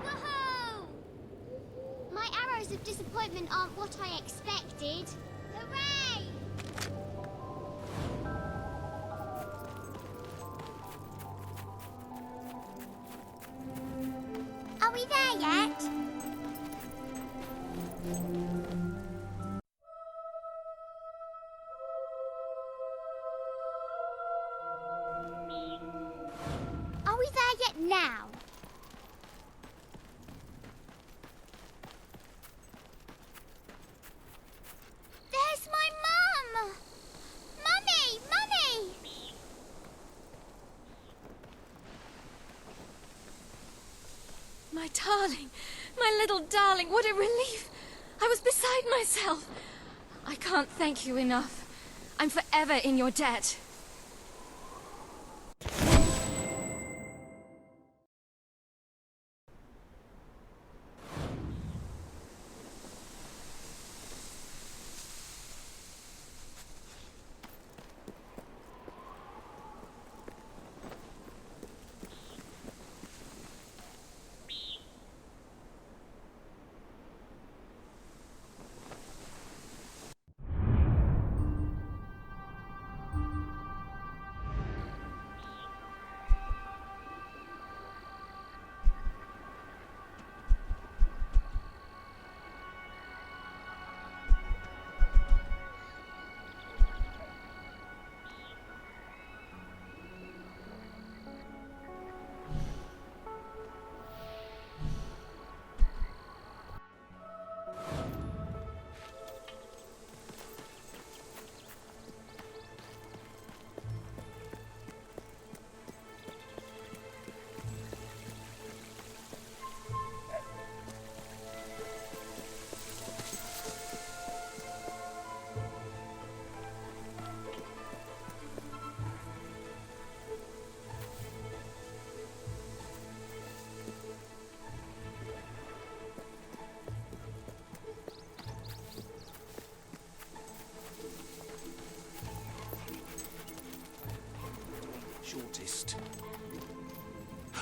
Woohoo! My arrows of disappointment aren't what I expected. Hooray! Are we there yet? Are we there yet now? There's my mum! Mummy! Mummy! My darling, my little darling, what a relief! I was beside myself. I can't thank you enough. I'm forever in your debt.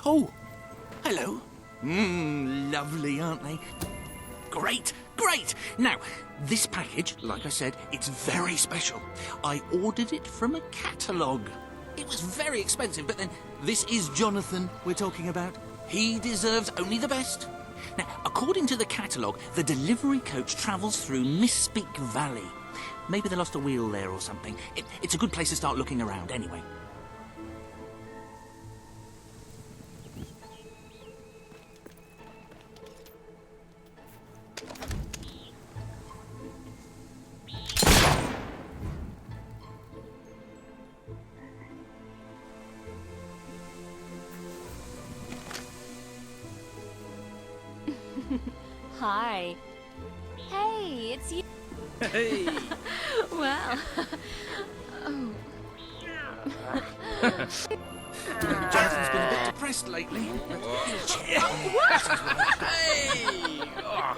Oh, hello. Lovely, aren't they? Great, great! Now, this package, like I said, it's very special. I ordered it from a catalogue. It was very expensive, but then this is Jonathan we're talking about. He deserves only the best. Now, according to the catalogue, the delivery coach travels through Misspeak Valley. Maybe they lost a wheel there or something. It's a good place to start looking around anyway. Hi. Hey, it's you. Hey. Well. Oh. Jonathan's been a bit depressed lately. Hey! Oh.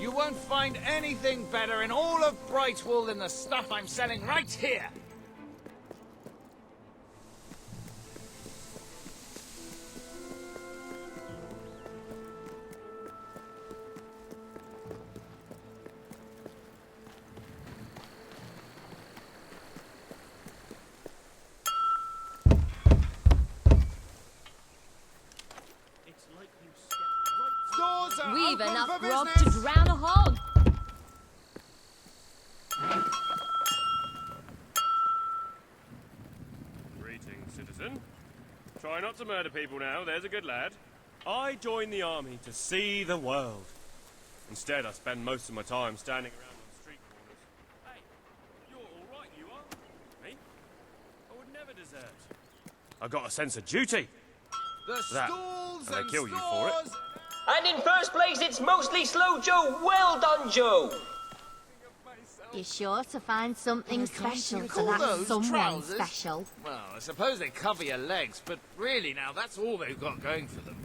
You won't find anything better in all of Brightwool than the stuff I'm selling right here. We've enough grog to drown a hog. Greetings, citizen. Try not to murder people now, there's a good lad. I joined the army to see the world. Instead, I spend most of my time standing around on street corners. Hey, you're all right, you are. Me? I would never desert. I got a sense of duty. That, and they kill you for it. And in first place, it's mostly Slow Joe. Well done, Joe. You're sure to find something special for call that those someone trousers? special. Well, I suppose they cover your legs, but really now, that's all they've got going for them.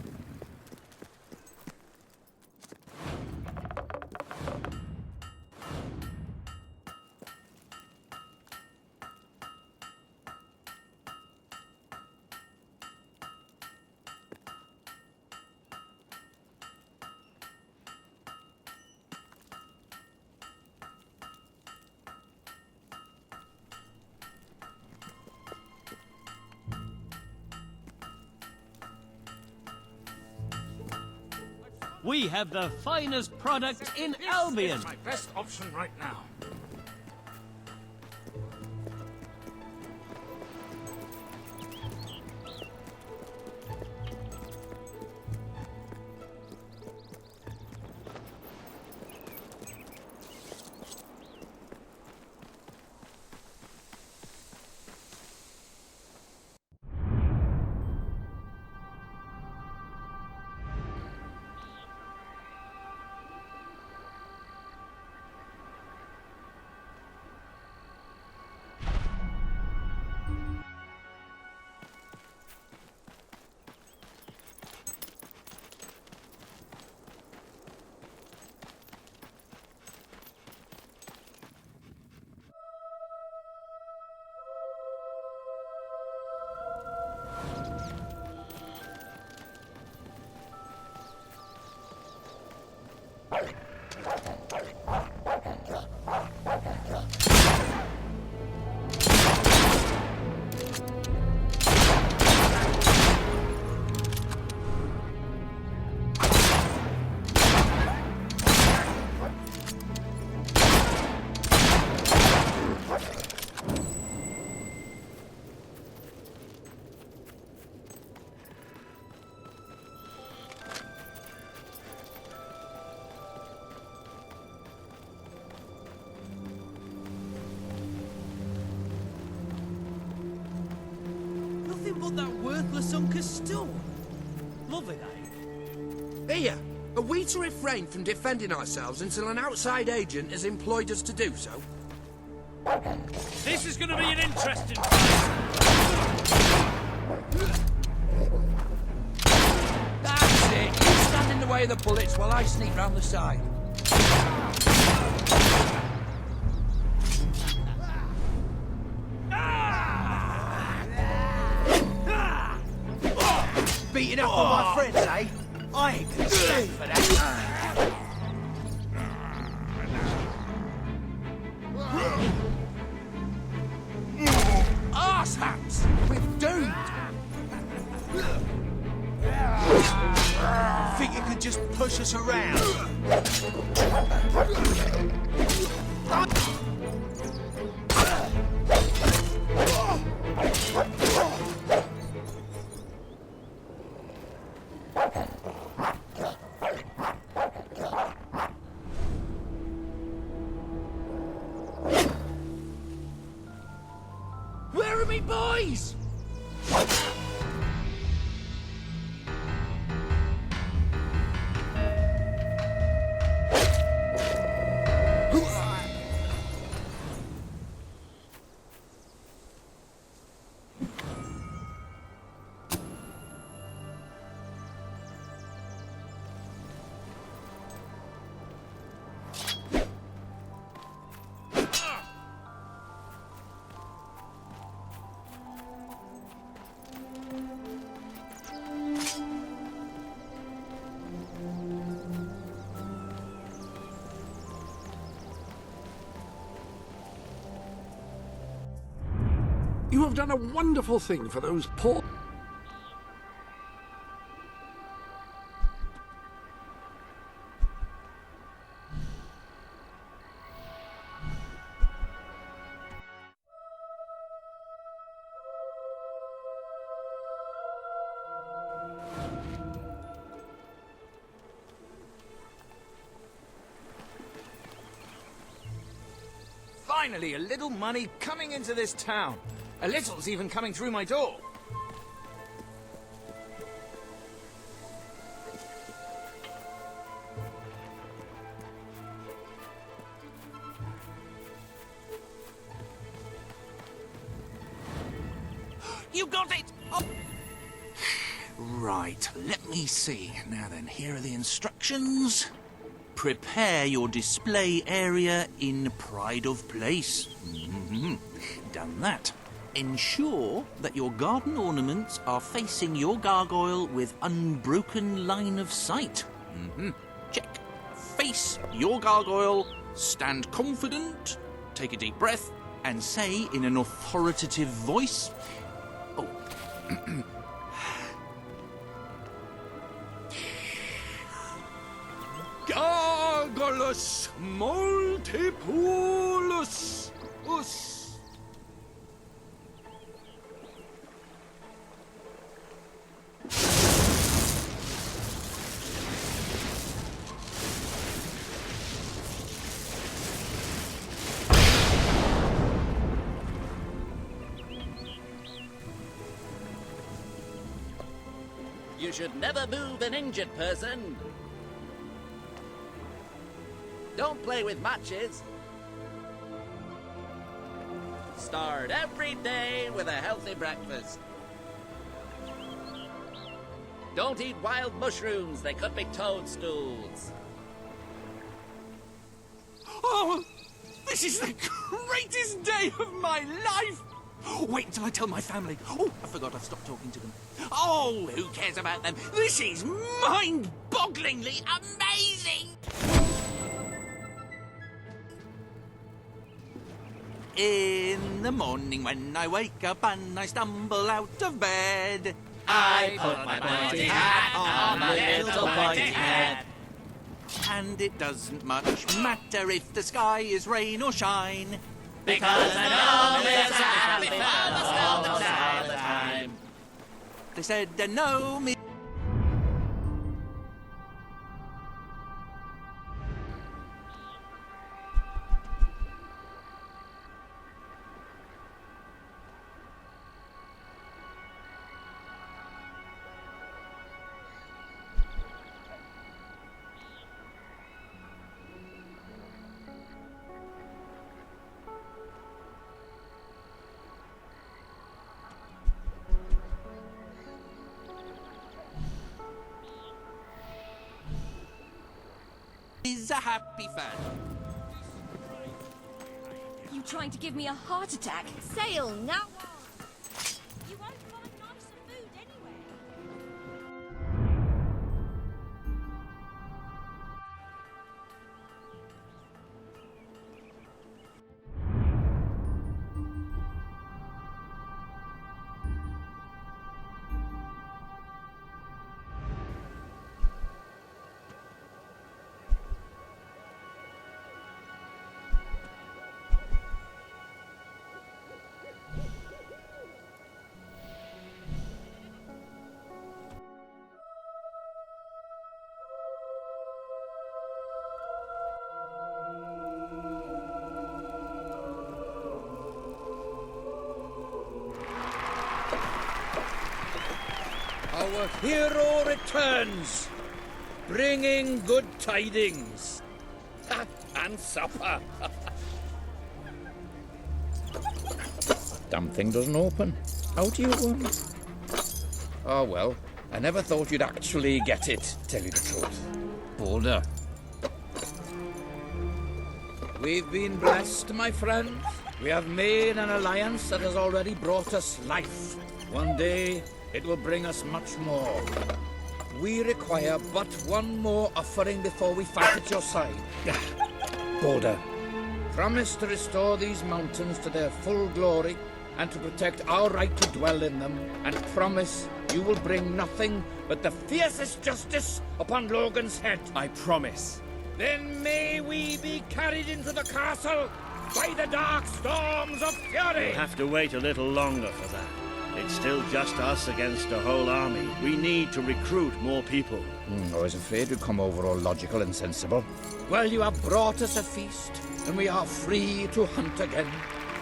We have the finest product in Albion. It's my best option right now. but that worthless hunk of stone. Love it, eh? Here, are we to refrain from defending ourselves until an outside agent has employed us to do so? This is going to be an interesting That's it. You stand in the way of the bullets while I sneak round the side. Beating up on my friends, eh? I ain't gonna stand for that. Arsehounds! We're doomed! Think you could just push us around? Where are me boys? You have done a wonderful thing for those poor... Finally, a little money coming into this town. A little's even coming through my door. You got it! Oh. Right, let me see. Now then, here are the instructions. Prepare your display area in pride of place. Done that. Ensure that your garden ornaments are facing your gargoyle with unbroken line of sight. Check. Face your gargoyle, stand confident, take a deep breath, and say in an authoritative voice... Oh. Gargulus multipulus us. You should never move an injured person. Don't play with matches. Start every day with a healthy breakfast. Don't eat wild mushrooms, they could be toadstools. Oh, this is the greatest day of my life! Wait until I tell my family. Oh, I forgot I've stopped talking to them. Oh, who cares about them? This is mind-bogglingly amazing! In the morning when I wake up and I stumble out of bed, I put my pointy hat on my little pointy head. And it doesn't much matter if the sky is rain or shine, Because I know there's a happy father all the time. They said they know me. is a happy fan. You trying to give me a heart attack? Sail now on. You won't find nicer food anywhere. Our hero returns, bringing good tidings. And supper. Damn thing doesn't open. How do you... Oh, well, I never thought you'd actually get it, tell you the truth. Boulder. We've been blessed, my friends. We have made an alliance that has already brought us life. One day, it will bring us much more. We require but one more offering before we fight at your side. Boulder, promise to restore these mountains to their full glory and to protect our right to dwell in them, and promise you will bring nothing but the fiercest justice upon Logan's head. I promise. Then may we be carried into the castle by the dark storms of fury! We'll have to wait a little longer for that. It's still just us against a whole army. We need to recruit more people. I was afraid we'd come over all logical and sensible. Well, you have brought us a feast, and we are free to hunt again.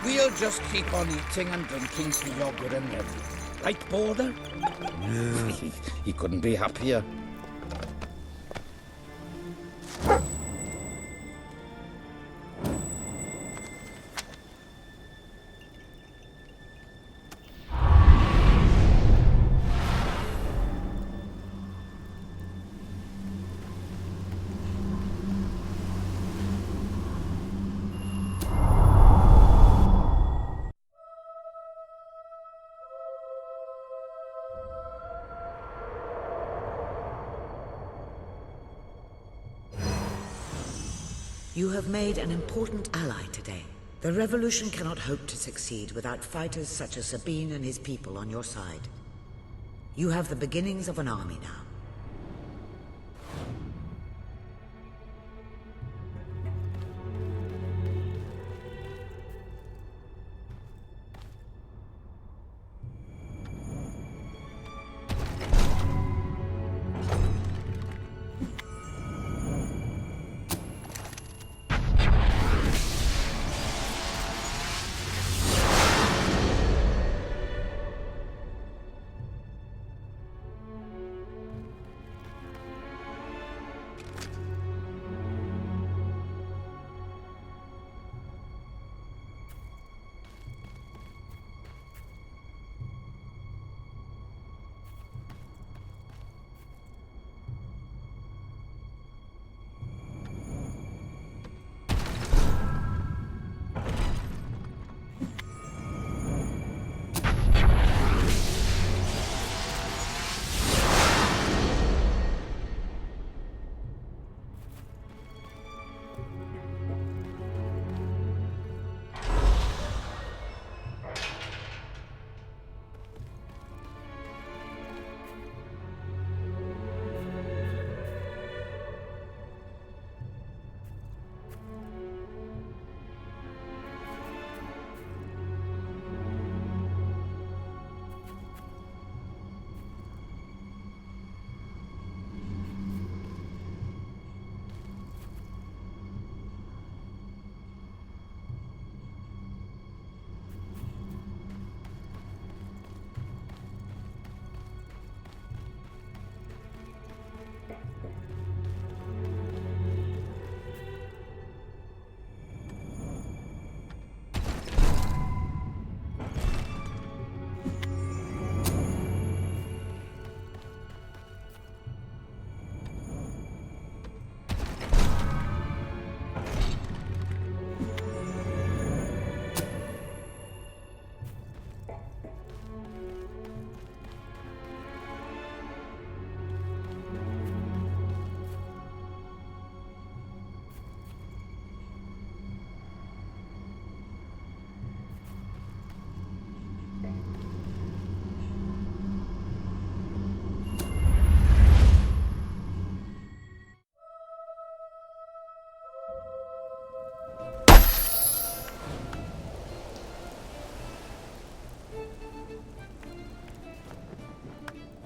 We'll just keep on eating and drinking till you're good and ready. Right, Boulder? No. He couldn't be happier. You have made an important ally today. The revolution cannot hope to succeed without fighters such as Sabine and his people on your side. You have the beginnings of an army now.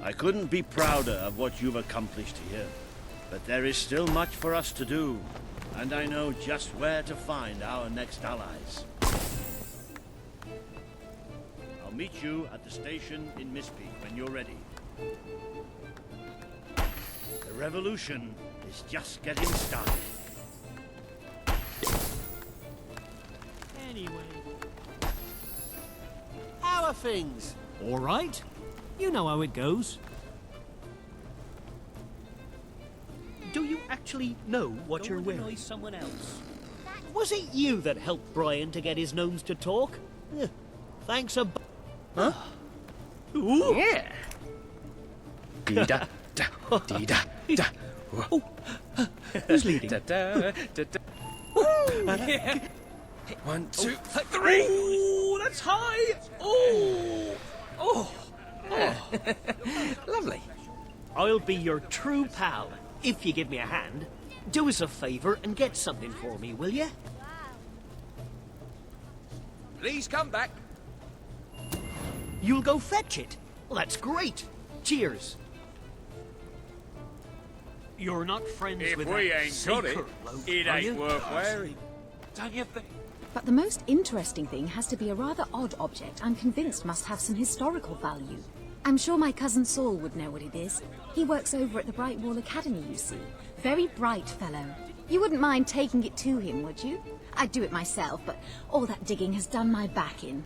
I couldn't be prouder of what you've accomplished here. But there is still much for us to do, and I know just where to find our next allies. I'll meet you at the station in Mistpeak when you're ready. The revolution is just getting started. Anyway. How are things? All right. You know how it goes. Do you actually know what you're wearing? Someone else. Was it you that helped Brian to get his gnomes to talk? Thanks a... Huh? Ooh. Yeah. Dee-da, da, dee-da, da. Oh. Who's leading? Da, da, da, da. Yeah. 1, 2, 3. Oh, that's high. Oh. Oh. Lovely. I'll be your true pal, if you give me a hand. Do us a favour and get something for me, will you? Please come back. You'll go fetch it? Well, that's great. Cheers. You're not friends If with we that ain't got it, seeker bloke, it are ain't you? worth wearing. Don't you think? But the most interesting thing has to be a rather odd object I'm convinced must have some historical value. I'm sure my cousin Saul would know what it is. He works over at the Bright Wall Academy, you see. Very bright fellow. You wouldn't mind taking it to him, would you? I'd do it myself, but all that digging has done my back in.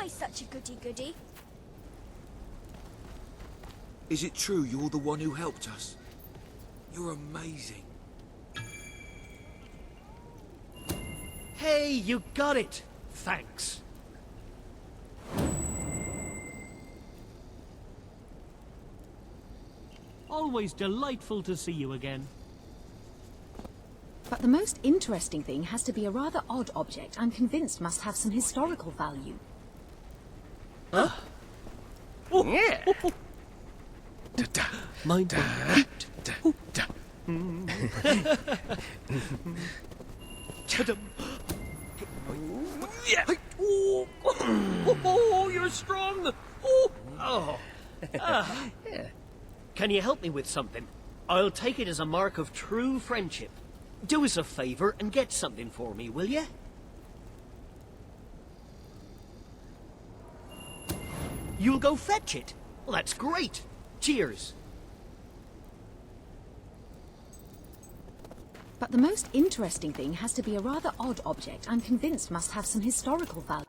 Such a goody-goody. Is it true you're the one who helped us? You're amazing. Hey, you got it. Thanks. Always delightful to see you again. But the most interesting thing has to be a rather odd object I'm convinced must have some historical value. Huh? Oh. Yeah. Mind da, da, da. Yeah. Oh, you're strong. Oh. Oh. Yeah. Can you help me with something? I'll take it as a mark of true friendship. Do us a favor and get something for me, will you? You'll go fetch it? Well, that's great. Cheers. But the most interesting thing has to be a rather odd object I'm convinced must have some historical value.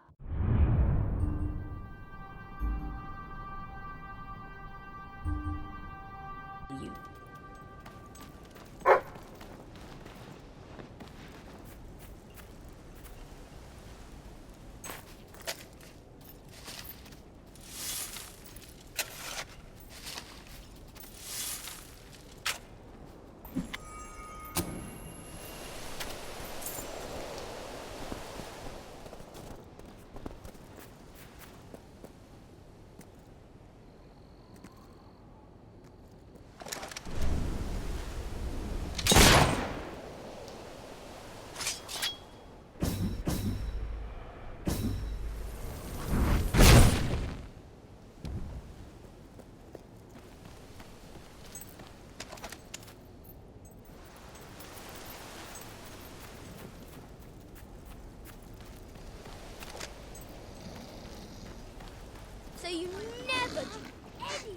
So you never do anything.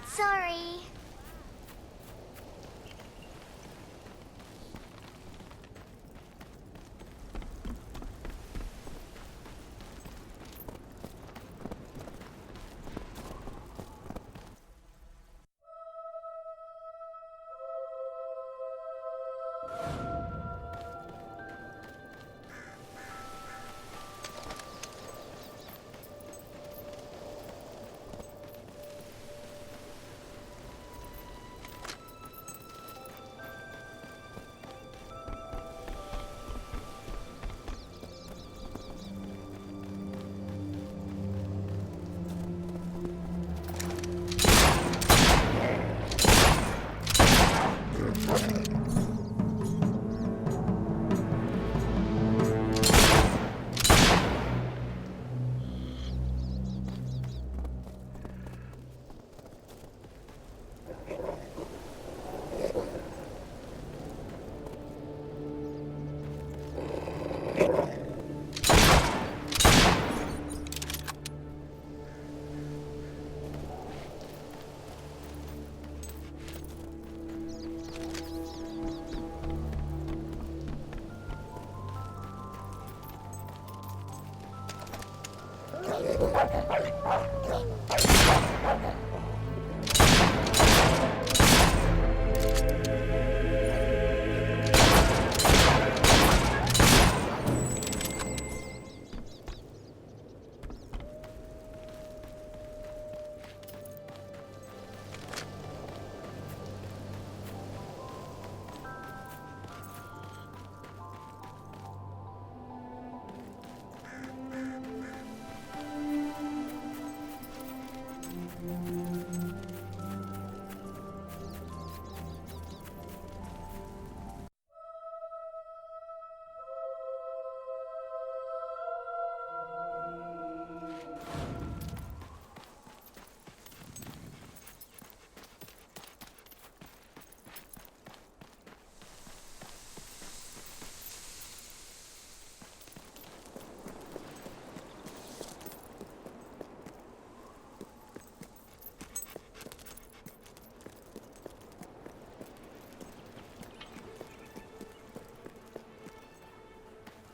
Sorry.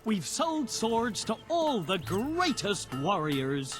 We've sold swords to all the greatest warriors.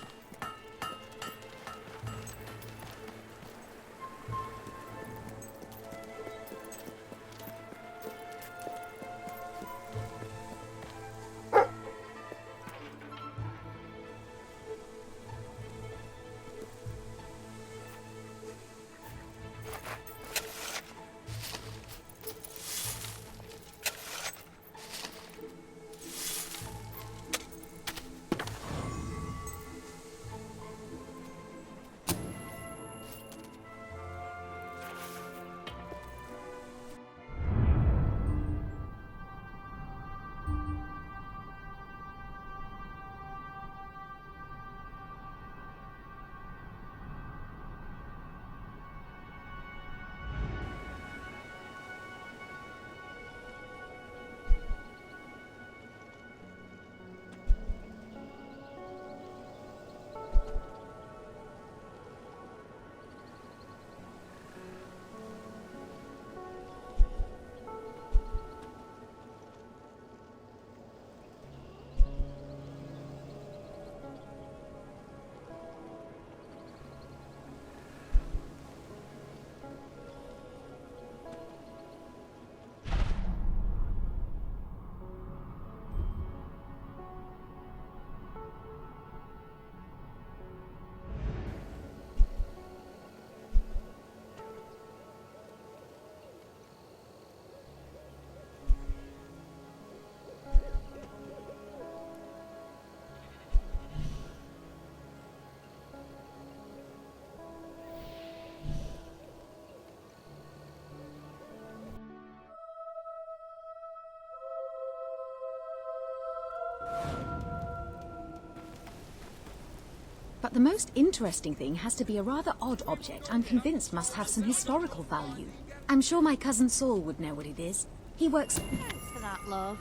But the most interesting thing has to be a rather odd object I'm convinced must have some historical value. I'm sure my cousin Saul would know what it is. He works... Thanks for that, love.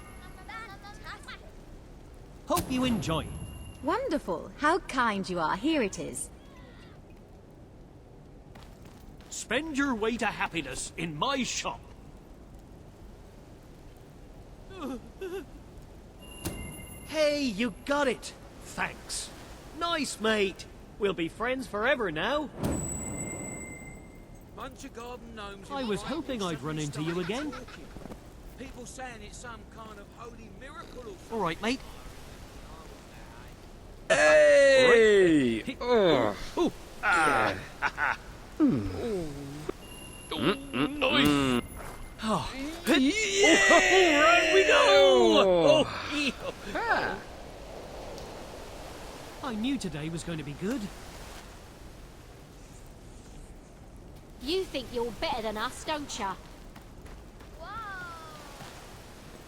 Hope you enjoy it. Wonderful. How kind you are. Here it is. Spend your way to happiness in my shop. Hey, you got it. Thanks. Nice, mate. We'll be friends forever now. Bunch of garden gnomes. I was hoping I'd run into you again. People saying it's some kind of holy miracle. All right, mate. Hey! Oh. Oh. Ah. Oh. Yeah! Right we go! Oh. I knew today was going to be good. You think you're better than us, don't ya?